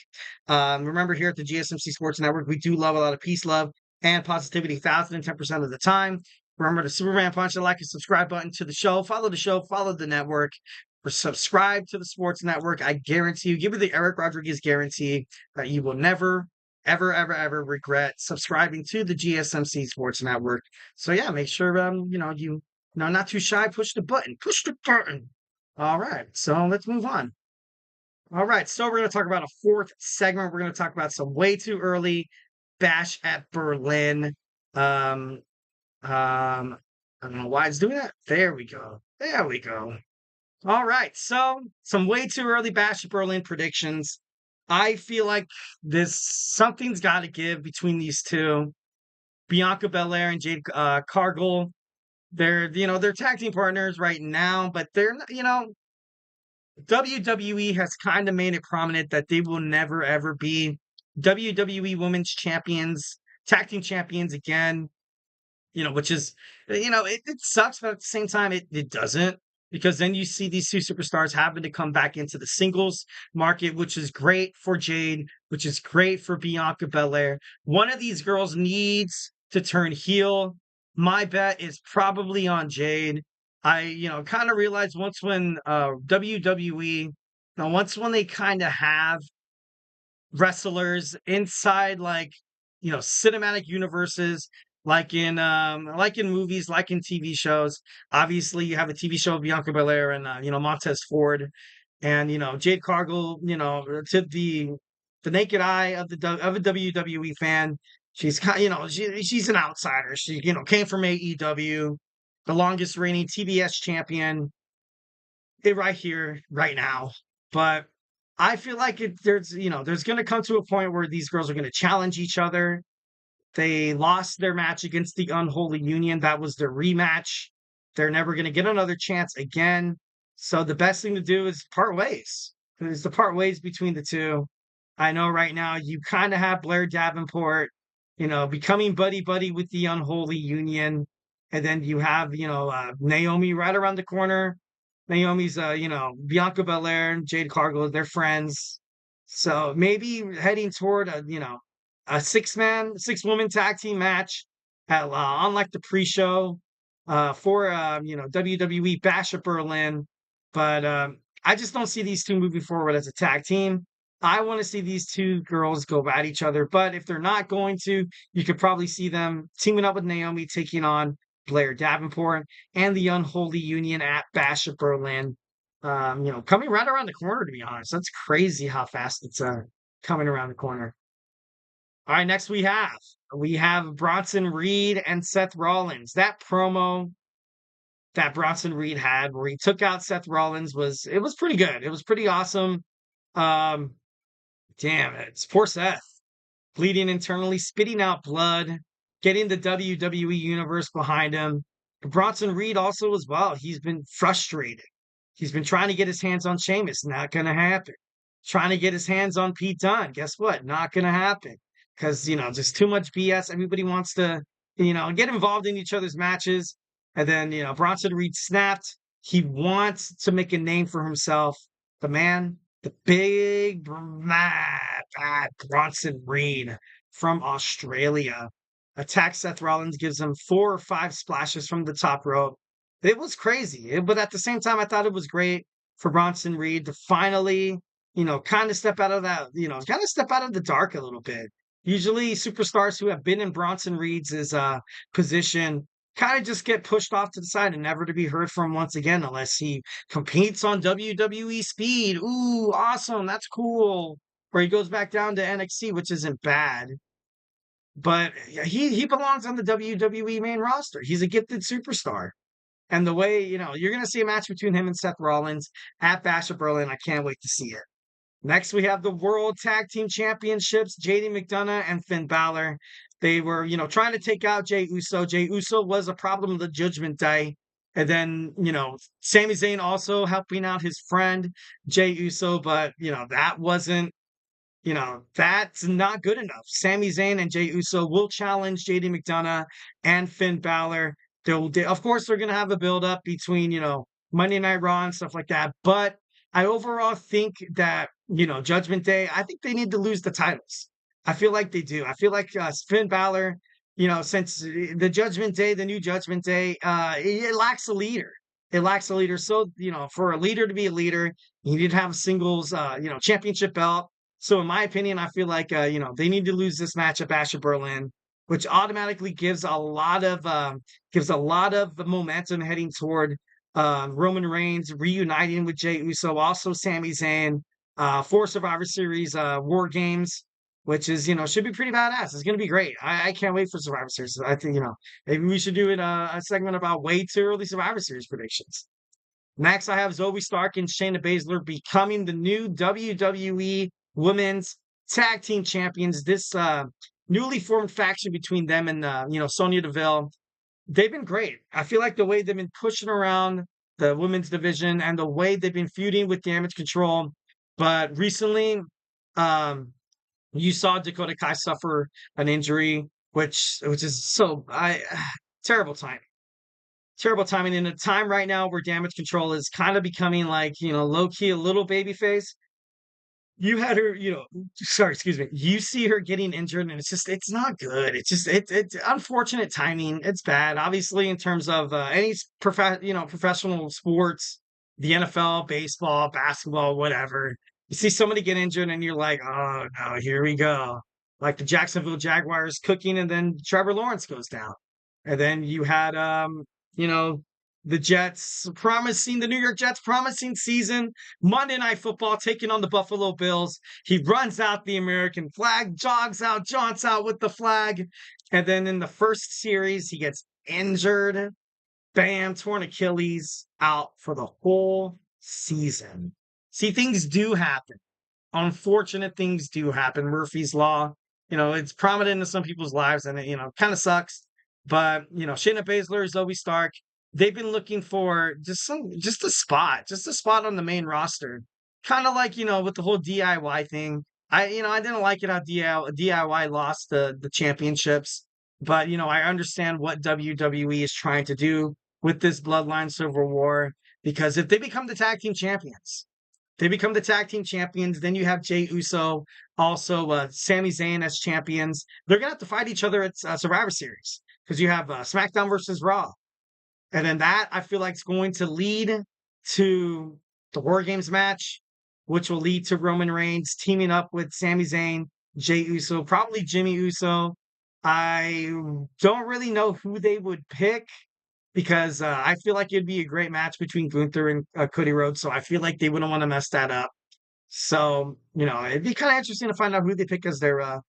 Remember, here at the GSMC Sports Network, we do love a lot of peace, love, and positivity 1,010% of the time. Remember to Superman punch the like and subscribe button to the show. Follow the network. Or subscribe to the Sports Network. I guarantee you, give me the Eric Rodriguez guarantee that you will never, ever, ever, ever regret subscribing to the GSMC Sports Network. So yeah, make sure you not too shy. Push the button. Push the button. All right, so let's move on. All right, so we're going to talk about a fourth segment. We're going to talk about some way too early Bash at Berlin. I don't know why it's doing that. There we go. There we go. All right, so some way too early Bash at Berlin predictions. I feel like something's got to give between these two. Bianca Belair and Jade Cargill. They're tag team partners right now, but they're WWE has kind of made it prominent that they will never ever be WWE Women's Champions, tag team champions again. Which is it sucks, but at the same time it doesn't. Because then you see these two superstars having to come back into the singles market, which is great for Jade, which is great for Bianca Belair. One of these girls needs to turn heel. My bet is probably on Jade. I, kind of realized once when WWE, once when they kind of have wrestlers inside cinematic universes, like in movies, like in TV shows. Obviously, you have a TV show of Bianca Belair and Montez Ford, and Jade Cargill. To the naked eye of a WWE fan, she's she's an outsider. She came from AEW, the longest reigning TBS champion, right here, right now. But I feel like there's going to come to a point where these girls are going to challenge each other. They lost their match against the Unholy Union. That was their rematch. They're never going to get another chance again. So the best thing to do is part ways. It's to part ways between the two. I know right now you kind of have Blair Davenport, becoming buddy-buddy with the Unholy Union. And then you have, Naomi right around the corner. Naomi's, Bianca Belair and Jade Cargill, they're friends. So maybe heading toward a six-woman tag team match on like the pre-show for WWE Bash at Berlin. But I just don't see these two moving forward as a tag team. I want to see these two girls go at each other. But if they're not going to, you could probably see them teaming up with Naomi, taking on Blair Davenport, and the Unholy Union at Bash of Berlin. Coming right around the corner, to be honest. That's crazy how fast it's coming around the corner. All right, next we have Bronson Reed and Seth Rollins. That promo that Bronson Reed had where he took out Seth Rollins was pretty good. It was pretty awesome. Um, Damn, it's poor Seth. Bleeding internally, spitting out blood, getting the WWE Universe behind him. Bronson Reed also as well. He's been frustrated. He's been trying to get his hands on Sheamus. Not going to happen. Trying to get his hands on Pete Dunne. Guess what? Not going to happen. Because, just too much BS. Everybody wants to, get involved in each other's matches. And then, Bronson Reed snapped. He wants to make a name for himself. The man, the big bad Bronson Reed from Australia attacks Seth Rollins, gives him 4 or 5 splashes from the top rope. It was crazy, but at the same time, I thought it was great for Bronson Reed to finally, kind of step out of that, kind of step out of the dark a little bit. Usually, superstars who have been in Bronson Reed's position kind of just get pushed off to the side and never to be heard from once again unless he competes on WWE Speed. Ooh, awesome. That's cool. Or he goes back down to NXT, which isn't bad. But he belongs on the WWE main roster. He's a gifted superstar. And the way, you're going to see a match between him and Seth Rollins at Bash of Berlin. I can't wait to see it. Next, we have the World Tag Team Championships, JD McDonough and Finn Balor. They were, trying to take out Jey Uso. Jey Uso was a problem of the Judgment Day. And then, Sami Zayn also helping out his friend, Jey Uso. But, that wasn't, that's not good enough. Sami Zayn and Jey Uso will challenge JD McDonough and Finn Balor. Of course, they're going to have a build-up between, Monday Night Raw and stuff like that. But I overall think that, Judgment Day, I think they need to lose the titles. I feel like they do. I feel like Finn Balor, since the Judgment Day, the new Judgment Day, it lacks a leader. It lacks a leader. So, for a leader to be a leader, you need to have a singles, championship belt. So, in my opinion, I feel like, they need to lose this match at Bash of Berlin, which automatically gives a lot of the momentum heading toward Roman Reigns reuniting with Jey Uso, also Sami Zayn, for Survivor Series War Games, which is, should be pretty badass. It's going to be great. I can't wait for Survivor Series. I think, maybe we should do a segment about way too early Survivor Series predictions. Next, I have Zoe Stark and Shayna Baszler becoming the new WWE Women's Tag Team Champions. This newly formed faction between them and, Sonya Deville, they've been great. I feel like the way they've been pushing around the women's division and the way they've been feuding with Damage Control. But recently, you saw Dakota Kai suffer an injury, which is terrible timing. Terrible timing in a time right now where Damage Control is kind of becoming like, low-key a little babyface. You had her, you see her getting injured and it's not good. It's unfortunate timing. It's bad. Obviously, in terms of any professional sports, the NFL, baseball, basketball, whatever. You see somebody get injured and you're like, oh no, here we go. Like the Jacksonville Jaguars cooking and then Trevor Lawrence goes down. And then you had, the New York Jets promising season, Monday Night Football taking on the Buffalo Bills. He runs out the American flag, jaunts out with the flag. And then in the first series, he gets injured. Bam, torn Achilles, out for the whole season. See, things do happen. Unfortunate things do happen. Murphy's Law, it's prominent in some people's lives and it, kind of sucks. But, Shayna Baszler, Zoe Stark, they've been looking for just a spot on the main roster. Kind of like, with the whole DIY thing. I didn't like it how DIY lost the championships. But, I understand what WWE is trying to do with this Bloodline Civil War. Because if they become the tag team champions, then you have Jey Uso, also Sami Zayn as champions. They're going to have to fight each other at Survivor Series. Because you have SmackDown versus Raw. And then that, I feel like, is going to lead to the War Games match, which will lead to Roman Reigns teaming up with Sami Zayn, Jey Uso, probably Jimmy Uso. I don't really know who they would pick. because I feel like it'd be a great match between Gunther and Cody Rhodes. So I feel like they wouldn't want to mess that up. So, it'd be kind of interesting to find out who they pick as their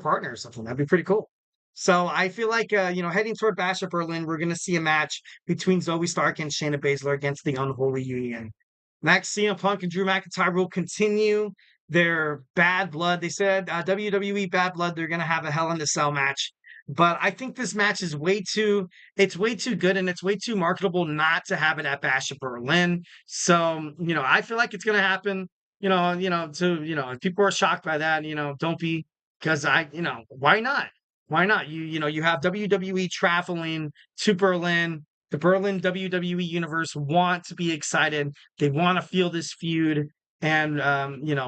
partner or something. That'd be pretty cool. So I feel like heading toward Bash at Berlin, we're gonna see a match between Zoe Stark and Shayna Baszler against the Unholy Union. Next, CM Punk and Drew McIntyre will continue their bad blood. They said WWE bad blood. They're gonna have a Hell in a Cell match. But I think this match is way too good and it's way too marketable not to have it at Bash at Berlin. So, I feel like it's gonna happen. If people are shocked by that, don't be, because why not? Why not? You have WWE traveling to Berlin. The Berlin WWE universe want to be excited. They want to feel this feud. And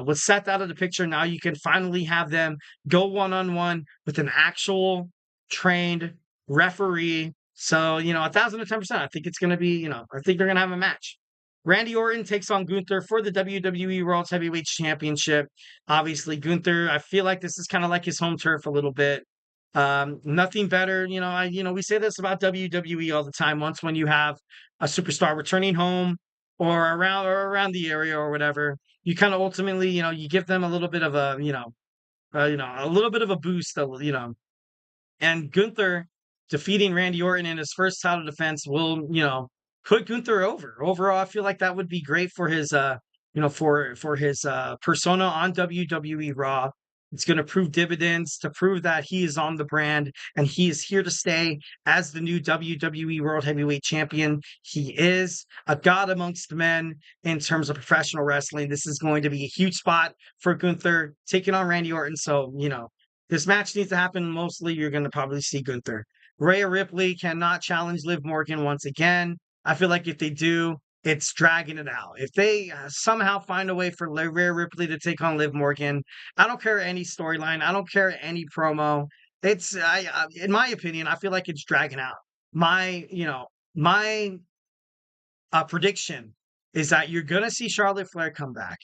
with Seth out of the picture, now you can finally have them go one-on-one with an actual trained referee. So, 1,010%. I think it's going to be, I think they're going to have a match. Randy Orton takes on Gunther for the WWE World Heavyweight Championship. Obviously, Gunther, I feel like this is kind of like his home turf a little bit. Nothing better. We say this about WWE all the time. Once when you have a superstar returning home or around the area or whatever, you kind of ultimately, you give them a little bit of a, a little bit of a boost, and Gunther defeating Randy Orton in his first title defense will, put Gunther over. Overall, I feel like that would be great for his, for his persona on WWE Raw. It's going to prove dividends to prove that he is on the brand and he is here to stay as the new WWE World Heavyweight Champion. He is a god amongst men in terms of professional wrestling. This is going to be a huge spot for Gunther taking on Randy Orton. So, this match needs to happen. Mostly, you're going to probably see Gunther. Rhea Ripley cannot challenge Liv Morgan once again. I feel like if they do, it's dragging it out. If they somehow find a way for Rhea Ripley to take on Liv Morgan, I don't care any storyline. I don't care any promo. It's in my opinion, I feel like it's dragging out. My prediction is that you're gonna see Charlotte Flair come back.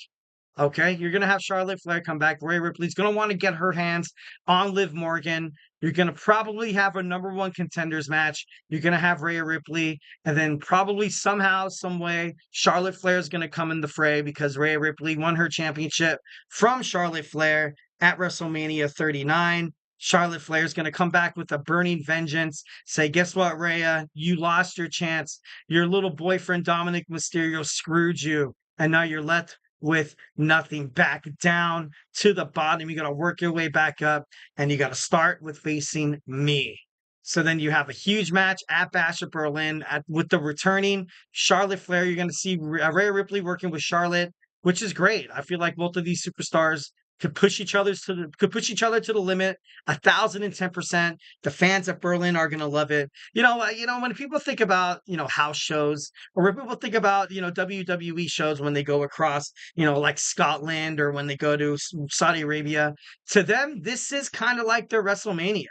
Okay, you're going to have Charlotte Flair come back. Rhea Ripley's going to want to get her hands on Liv Morgan. You're going to probably have a number one contenders match. You're going to have Rhea Ripley, and then probably somehow, some way, Charlotte Flair is going to come in the fray because Rhea Ripley won her championship from Charlotte Flair at WrestleMania 39. Charlotte Flair is going to come back with a burning vengeance. Say, guess what, Rhea? You lost your chance. Your little boyfriend, Dominic Mysterio, screwed you, and now you're left with nothing. Back down to the bottom. You got to work your way back up, and you got to start with facing me. So then you have a huge match at Bash at Berlin with the returning Charlotte Flair. You're going to see Rhea Ripley working with Charlotte, which is great. I feel like both of these superstars could push each other to the limit 1,010%. The fans at Berlin are going to love it. When people think about, house shows, or when people think about, WWE shows when they go across, like Scotland or when they go to Saudi Arabia, to them, this is kind of like their WrestleMania.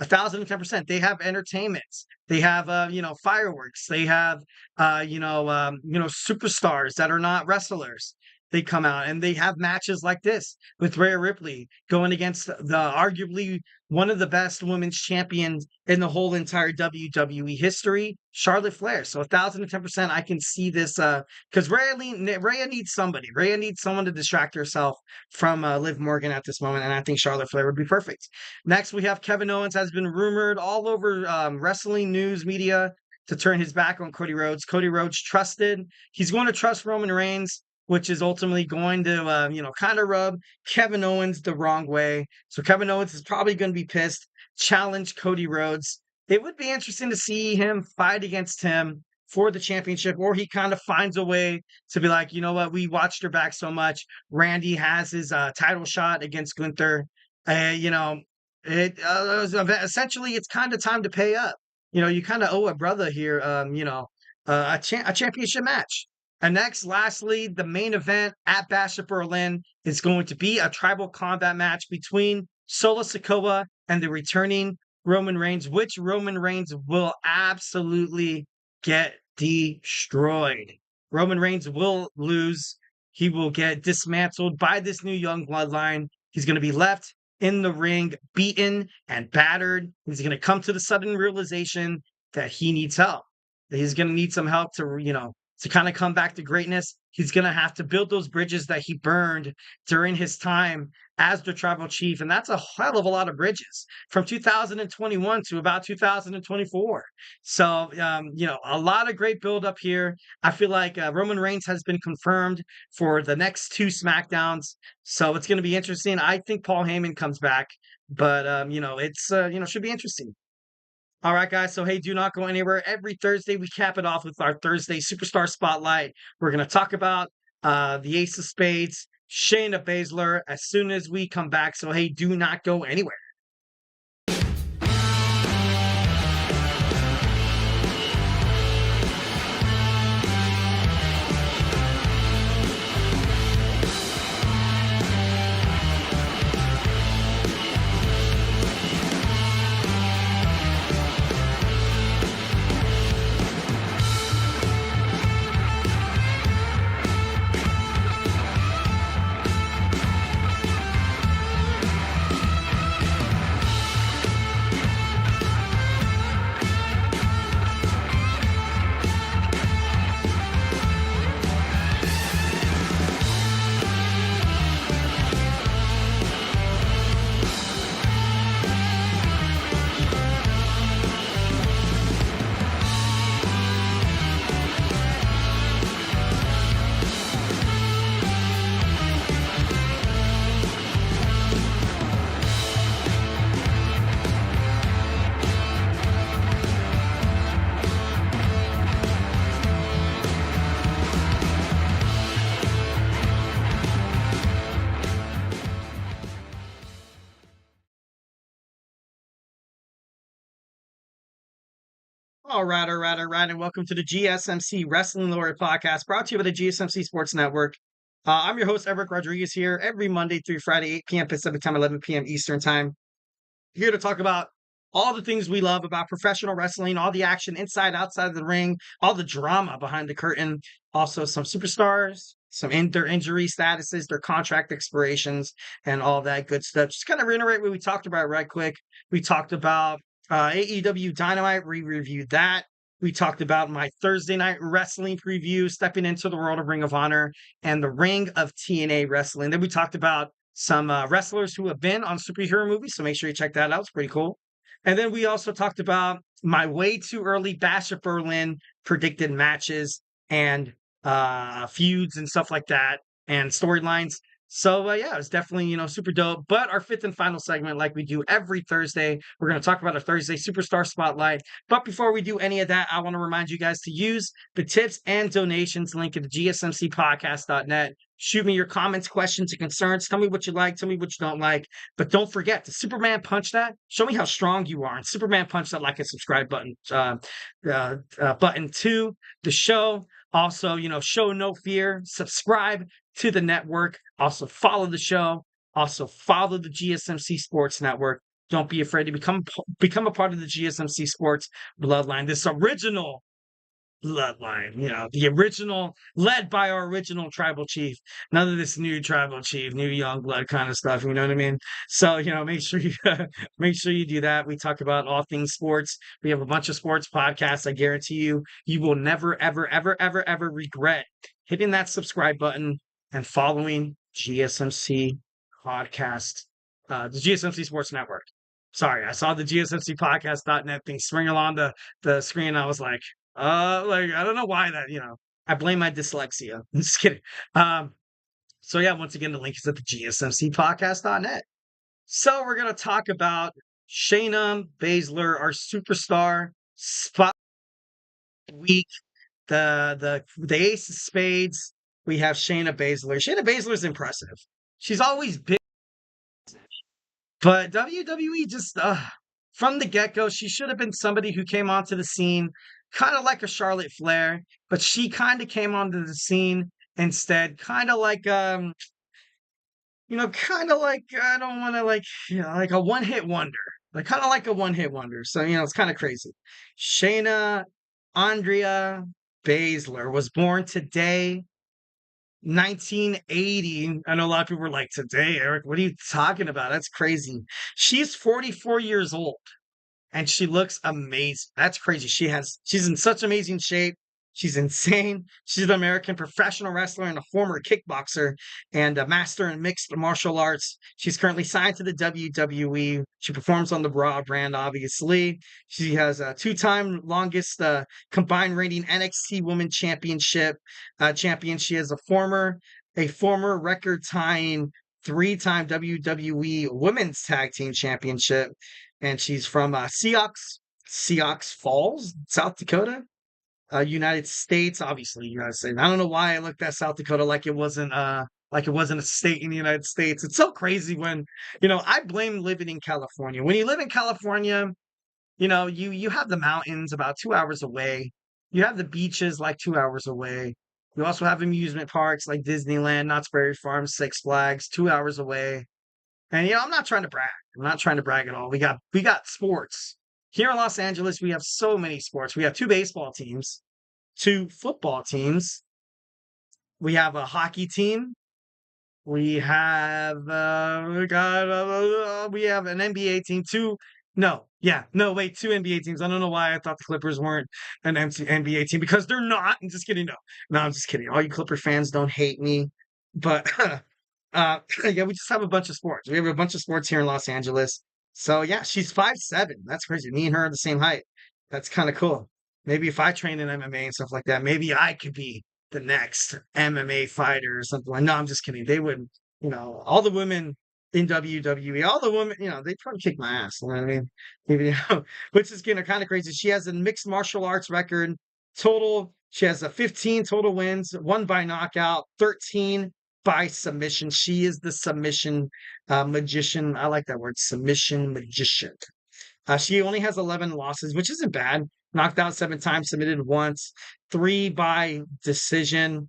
1,010%. They have entertainments. They have, fireworks. They have, superstars that are not wrestlers. They come out and they have matches like this with Rhea Ripley going against the arguably one of the best women's champions in the whole entire WWE history, Charlotte Flair. So 1,010%, I can see this because Rhea needs somebody. Rhea needs someone to distract herself from Liv Morgan at this moment, and I think Charlotte Flair would be perfect. Next, we have Kevin Owens has been rumored all over wrestling news media to turn his back on Cody Rhodes. Cody Rhodes trusted. He's going to trust Roman Reigns, which is ultimately going to, kind of rub Kevin Owens the wrong way. So Kevin Owens is probably going to be pissed, challenge Cody Rhodes. It would be interesting to see him fight against him for the championship, or he kind of finds a way to be like, you know what, we watched her back so much. Randy has his title shot against Gunther. Essentially, it's kind of time to pay up. You kind of owe a brother here, a championship match. And next, lastly, the main event at Bash at Berlin is going to be a tribal combat match between Solo Sikoa and the returning Roman Reigns, which Roman Reigns will absolutely get destroyed. Roman Reigns will lose. He will get dismantled by this new young bloodline. He's going to be left in the ring, beaten and battered. He's going to come to the sudden realization that he needs help. He's going to need some help to kind of come back to greatness. He's going to have to build those bridges that he burned during his time as the tribal chief. And that's a hell of a lot of bridges from 2021 to about 2024. So, a lot of great build up here. I feel like Roman Reigns has been confirmed for the next 2 SmackDowns. So it's going to be interesting. I think Paul Heyman comes back, but, should be interesting. All right, guys. So, hey, do not go anywhere. Every Thursday, we cap it off with our Thursday Superstar Spotlight. We're going to talk about the Ace of Spades, Shayna Baszler, as soon as we come back. So, hey, do not go anywhere. All right, and welcome to the GSMC Wrestling Laureate podcast, brought to you by the GSMC Sports Network. I'm your host, Eric Rodriguez, here every Monday through Friday, 8 p.m. Pacific Time, 11 p.m. Eastern Time. Here to talk about all the things we love about professional wrestling, all the action inside, outside of the ring, all the drama behind the curtain, also some superstars, their injury statuses, their contract expirations, and all that good stuff. Just kind of reiterate what we talked about right quick. We talked about AEW Dynamite, we reviewed that. We talked about my Thursday night wrestling preview, stepping into the world of Ring of Honor and the Ring of TNA Wrestling. Then we talked about some wrestlers who have been on superhero movies, so make sure you check that out. It's pretty cool. And then we also talked about my way too early Bash at Berlin predicted matches and feuds and stuff like that and storylines. So, it was definitely, super dope. But our 5th and final segment, like we do every Thursday, we're going to talk about our Thursday Superstar Spotlight. But before we do any of that, I want to remind you guys to use the tips and donations link at the GSMCpodcast.net. Shoot me your comments, questions, and concerns. Tell me what you like. Tell me what you don't like. But don't forget to Superman punch that. Show me how strong you are. And Superman punch that like and subscribe button button to the show. Also, show no fear. Subscribe to the network. Also follow the show. Also follow the GSMC Sports Network. Don't be afraid to become a part of the GSMC Sports bloodline. This original bloodline, the original, led by our original tribal chief. None of this new tribal chief, new young blood kind of stuff. You know what I mean? So, make sure you do that. We talk about all things sports. We have a bunch of sports podcasts. I guarantee you will never, ever, ever, ever, ever regret hitting that subscribe button and following GSMC podcast, the GSMC Sports Network. Sorry, I saw the GSMCpodcast.net thing spring along the screen. I was like, I don't know why that, I blame my dyslexia. I'm just kidding. Once again, the link is at the GSMCpodcast.net. So we're going to talk about Shayna Baszler, our superstar spot week, the Ace of Spades. We have Shayna Baszler. Shayna Baszler is impressive. She's always been, but WWE just, from the get-go, she should have been somebody who came onto the scene kind of like a Charlotte Flair, but she kind of came onto the scene instead, kind of like, I don't want to like a one-hit wonder, kind of like a one-hit wonder. So, it's kind of crazy. Shayna Andrea Baszler was born today, 1980. I know a lot of people were like, today, Eric, what are you talking about? That's crazy. She's 44 years old. and she looks amazing. That's crazy. She's in such amazing shape. She's insane. She's an American professional wrestler and a former kickboxer and a master in mixed martial arts. She's currently signed to the WWE. She performs on the Raw brand, obviously. She has a two-time longest combined reigning NXT Women Championship champion. She is a former record-tying three-time WWE Women's Tag Team Championship, and she's from Sioux Falls, South Dakota. United States, obviously, USA. I don't know why I looked at South Dakota like it wasn't a state in the United States. It's so crazy when, I blame living in California. When you live in California, you have the mountains about 2 hours away. You have the beaches like 2 hours away. You also have amusement parks like Disneyland, Knott's Berry Farm, Six Flags, 2 hours away. And I'm not trying to brag. I'm not trying to brag at all. We got sports. Here in Los Angeles, we have so many sports. We have 2 baseball teams, 2 football teams. We have a hockey team. We have we have an NBA team. 2 NBA teams. I don't know why I thought the Clippers weren't an NBA team, because they're not. I'm just kidding. No, I'm just kidding. All you Clipper fans, don't hate me. But yeah, we just have a bunch of sports. We have a bunch of sports here in Los Angeles. So yeah, she's 5'7". That's crazy. Me and her are the same height. That's kind of cool. Maybe if I train in MMA and stuff like that, maybe I could be the next MMA fighter or something like. No, I'm just kidding. They would, all the women in WWE, all the women, they'd probably kick my ass. You know what I mean? Maybe, which is kind of crazy. She has a mixed martial arts record total. She has a 15 total wins, 1 by knockout, 13 by submission. She is the submission magician. I like that word, submission magician. She only has 11 losses, which isn't bad. Knocked out 7 times, submitted once, 3 by decision.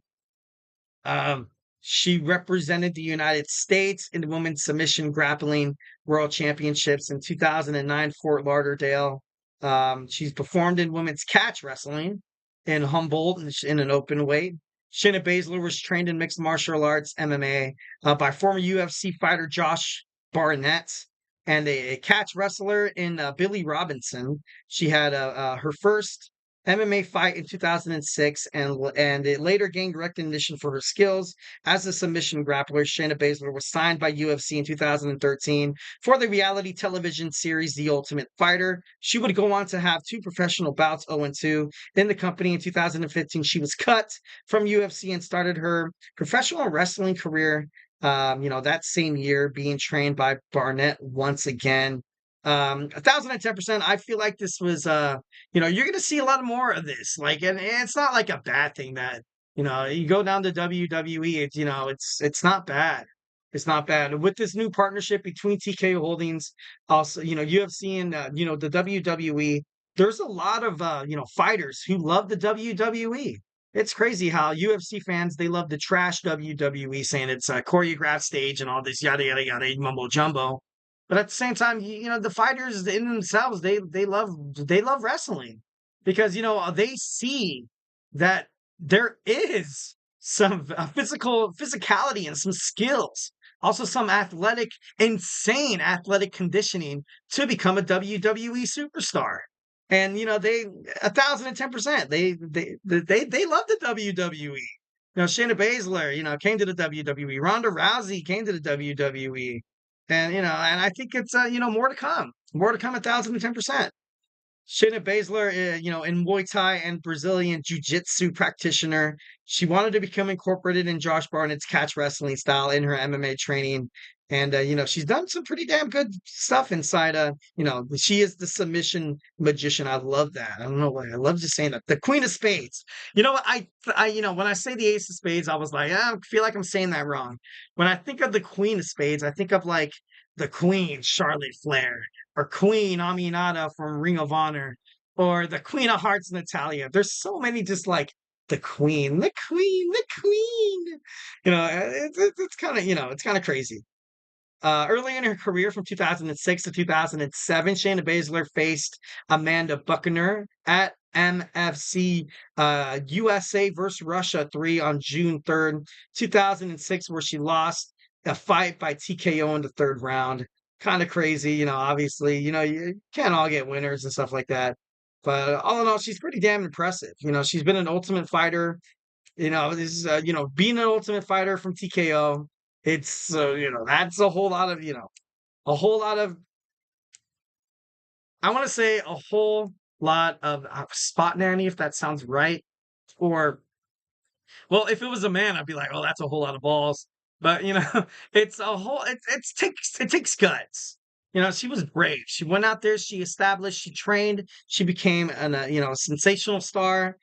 She represented the United States in the Women's Submission Grappling World Championships in 2009, Fort Lauderdale. She's performed in women's catch wrestling in Humboldt in an open weight. Shayna Baszler was trained in mixed martial arts, MMA, by former UFC fighter Josh Barnett, and a catch wrestler in Billy Robinson. She had her first MMA fight in 2006, and it later gained recognition for her skills as a submission grappler. Shayna Baszler was signed by UFC in 2013 for the reality television series The Ultimate Fighter. She would go on to have 2 professional bouts, 0-2, in the company. In 2015, she was cut from UFC and started her professional wrestling career that same year, being trained by Barnett once again. 1,010%. I feel like this was, you're going to see a lot more of this. And it's not like a bad thing that, you go down to WWE. It's not bad. It's not bad. With this new partnership between TKO Holdings, also, UFC and, the WWE, there's a lot of, fighters who love the WWE. It's crazy how UFC fans, they love to trash WWE, saying it's a choreographed stage and all this yada, yada, yada, mumbo jumbo. But at the same time, the fighters in themselves, they love wrestling, because, they see that there is some physicality and some skills, also some insane athletic conditioning to become a WWE superstar. And, they 1,010%. They love the WWE. Shayna Baszler, came to the WWE. Ronda Rousey came to the WWE. And, and I think it's, more to come. More to come, 1,010%. Shayna Baszler, in Muay Thai and Brazilian Jiu-Jitsu practitioner. She wanted to become incorporated in Josh Barnett's catch wrestling style in her MMA training. And, she's done some pretty damn good stuff inside. She is the submission magician. I love that. I don't know why. I love just saying that. The Queen of Spades. You know what? I when I say the Ace of Spades, I was like, I feel like I'm saying that wrong. When I think of the Queen of Spades, I think of like the Queen, Charlotte Flair, or Queen Aminata from Ring of Honor, or the Queen of Hearts, Natalia. There's so many just like the Queen, the Queen, the Queen. It's kind of, it's kind of crazy. Early in her career, from 2006 to 2007, Shayna Baszler faced Amanda Buckner at MFC USA versus Russia 3 on June 3rd, 2006, where she lost a fight by TKO in the 3rd round. kind of crazy, obviously, you can't all get winners and stuff like that. But all in all, she's pretty damn impressive. She's been an Ultimate Fighter. This is, being an Ultimate Fighter from TKO. It's, that's a whole lot of, a whole lot of, I want to say a whole lot of spot nanny, if that sounds right. Or, well, if it was a man, I'd be like, oh, that's a whole lot of balls. But it's a whole. It takes guts. She was brave. She went out there. She established. She trained. She became a sensational star.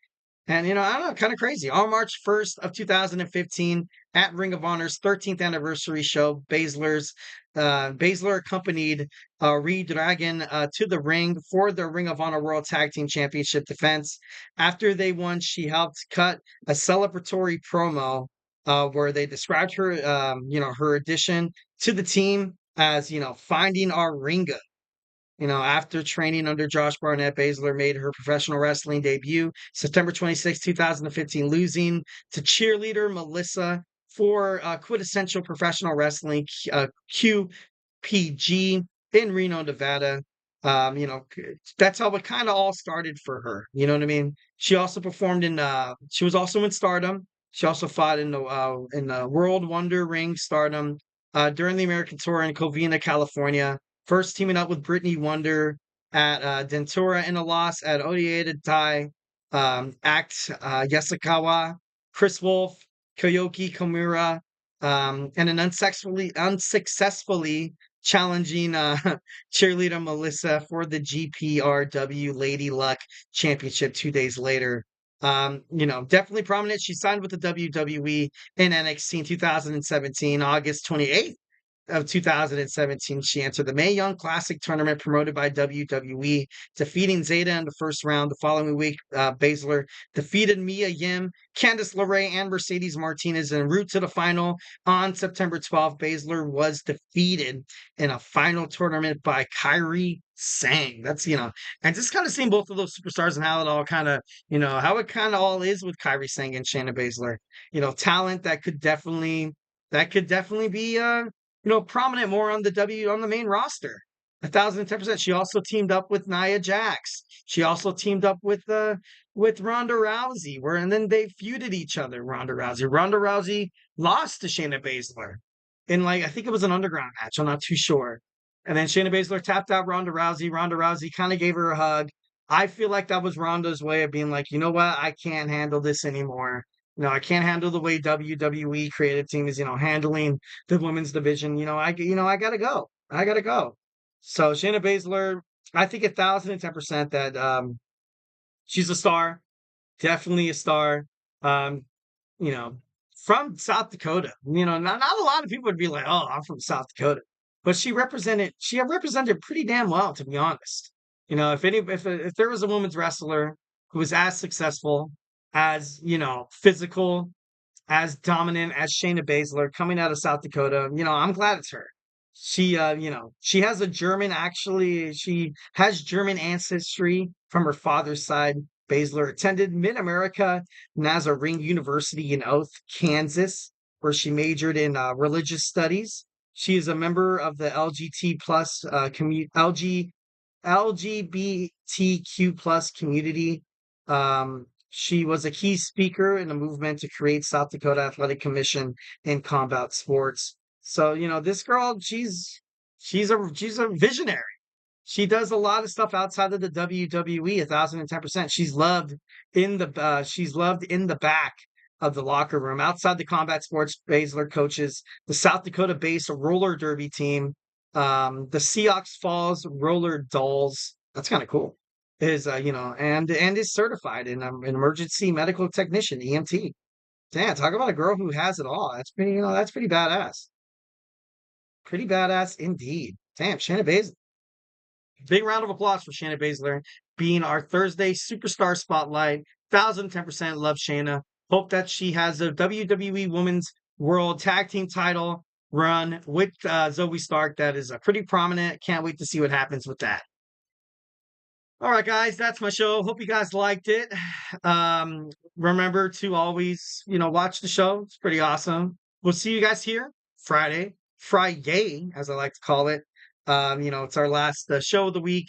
And, I don't know, kind of crazy. On March 1st of 2015, at Ring of Honor's 13th anniversary show, Baszler accompanied Reed Dragon to the ring for the Ring of Honor World Tag Team Championship defense. After they won, she helped cut a celebratory promo where they described her, her addition to the team as, finding our Ringa. After training under Josh Barnett, Baszler made her professional wrestling debut September 26, 2015, losing to cheerleader Melissa for Quintessential Professional Wrestling QPG in Reno, Nevada. That's how it kind of all started for her. You know what I mean? She also performed she was also in Stardom. She also fought in the World Wonder Ring Stardom during the American Tour in Covina, California. First teaming up with Brittany Wonder at Dentura in a loss at Odieda Tai, Act Yasukawa, Chris Wolf, Koyoki Komura, and an unsuccessfully challenging cheerleader Melissa for the GPRW Lady Luck Championship 2 days later. Definitely prominent. She signed with the WWE in NXT in 2017, August 28th. Of 2017, she entered the Mae Young Classic tournament promoted by WWE, defeating Zeta in the first round. The following week, Baszler defeated Mia Yim, Candice LeRae, and Mercedes Martinez en route to the final. On September 12th, Baszler was defeated in a final tournament by Kairi Sane. That's, and just kind of seeing both of those superstars and how it all kind of, how it kind of all is with Kairi Sane and Shayna Baszler. Talent that could definitely be, prominent more on the main roster. 1,010%. She also teamed up with Nia Jax. She also teamed up with Ronda Rousey, and then they feuded each other. Ronda Rousey lost to Shayna Baszler in I think it was an underground match. I'm not too sure. And then Shayna Baszler tapped out Ronda Rousey. Ronda Rousey kind of gave her a hug. I feel like that was Ronda's way of being like, you know what? I can't handle this anymore. I can't handle the way WWE creative team is, handling the women's division. I gotta go. I gotta go. So Shayna Baszler, I think 1,010% that she's a star, definitely a star. You know, from South Dakota. Not a lot of people would be like, "Oh, I'm from South Dakota," but she represented pretty damn well, to be honest. If there was a women's wrestler who was as successful, as physical, as dominant as Shayna Baszler coming out of South Dakota, I'm glad it's her. She has she has German ancestry from her father's side. Baszler attended Mid-America Nazarene University in Oath, Kansas, where she majored in religious studies. She is a member of the LGBTQ plus community. She was a key speaker in a movement to create South Dakota Athletic Commission in combat sports. So, this girl, she's a visionary. She does a lot of stuff outside of the WWE, 1,010%. She's loved in the back of the locker room. Outside the combat sports, Baszler coaches the South Dakota-based roller derby team, the Seahawks Falls Roller Dolls. That's kind of cool. And is certified in an emergency medical technician, EMT. Damn, talk about a girl who has it all. That's pretty badass. Pretty badass indeed. Damn, Shayna Baszler. Big round of applause for Shayna Baszler being our Thursday Superstar Spotlight. 1,010% love Shayna. Hope that she has a WWE Women's World Tag Team title run with Zoe Stark. That is pretty prominent. Can't wait to see what happens with that. All right, guys, that's my show. Hope you guys liked it. Remember to always, watch the show. It's pretty awesome. We'll see you guys here Friday, as I like to call it. It's our last show of the week.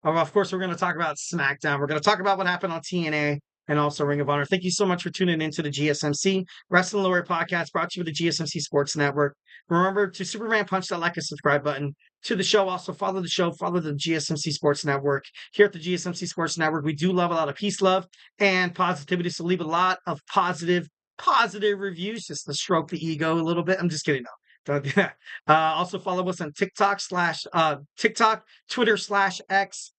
Of course, we're going to talk about SmackDown. We're going to talk about what happened on TNA and also Ring of Honor. Thank you so much for tuning into the GSMC Wrestling Laureate podcast brought to you by the GSMC Sports Network. Remember to Superman punch that like and subscribe button to the show. Also follow the show, follow the GSMC Sports Network. Here at the GSMC Sports Network, we do love a lot of peace, love, and positivity. So leave a lot of positive reviews just to stroke the ego a little bit. I'm just kidding. No. Don't do that. Also follow us on TikTok, Twitter /X,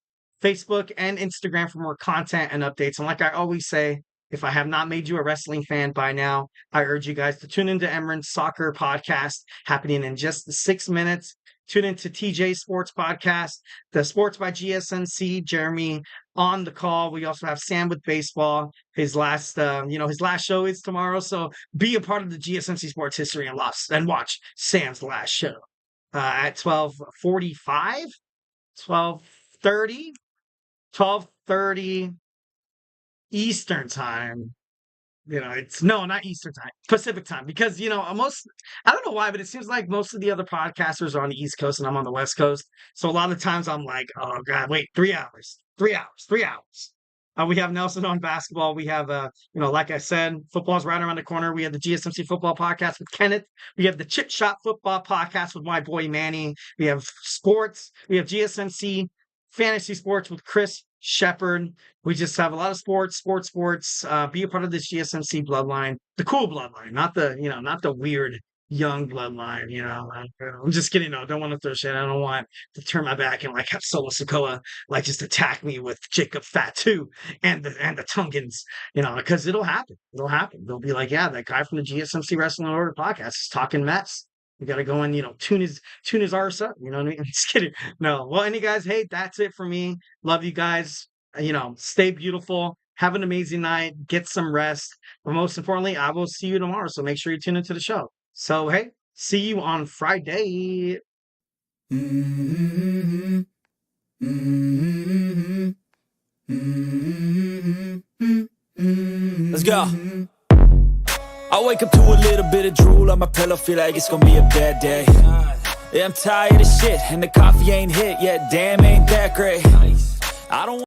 Facebook, and Instagram for more content and updates. And like I always say, if I have not made you a wrestling fan by now, I urge you guys to tune into Emran's Soccer podcast happening in just 6 minutes. Tune into TJ's Sports Podcast, the Sports by GSMC, Jeremy on the call. We also have Sam with baseball. His last show is tomorrow. So be a part of the GSMC Sports history and watch Sam's last show at 12:45, 12:30 Eastern time. Not Eastern time, Pacific time, because, I don't know why, but it seems like most of the other podcasters are on the East Coast and I'm on the West Coast. So a lot of times I'm like, oh God, wait, 3 hours. We have Nelson on basketball. We have, like I said, football's right around the corner. We have the GSMC football podcast with Kenneth. We have the Chip Shot football podcast with my boy Manny. We have sports. We have GSMC fantasy sports with Chris Shepard. We just have a lot of sports. Be a part of this GSMC bloodline, the cool bloodline, not the weird young bloodline. I'm just kidding. No, I don't want to throw shit. I don't want to turn my back and have Solo Sikoa just attack me with Jacob Fatu and the Tungans. Because it'll happen. They'll be like, yeah, that guy from the GSMC Wrestling Laureate podcast is talking mess. We got to go and, tune his arse up. You know what I mean? I'm just kidding. No. Well, any guys, hey, that's it for me. Love you guys. Stay beautiful. Have an amazing night. Get some rest. But most importantly, I will see you tomorrow. So make sure you tune into the show. So, hey, see you on Friday. Mm-hmm. Mm-hmm. Mm-hmm. Let's go. I wake up to a little bit of drool on my pillow, feel like it's gonna be a bad day. Yeah, I'm tired of shit, and the coffee ain't hit yet, damn, ain't that great. I don't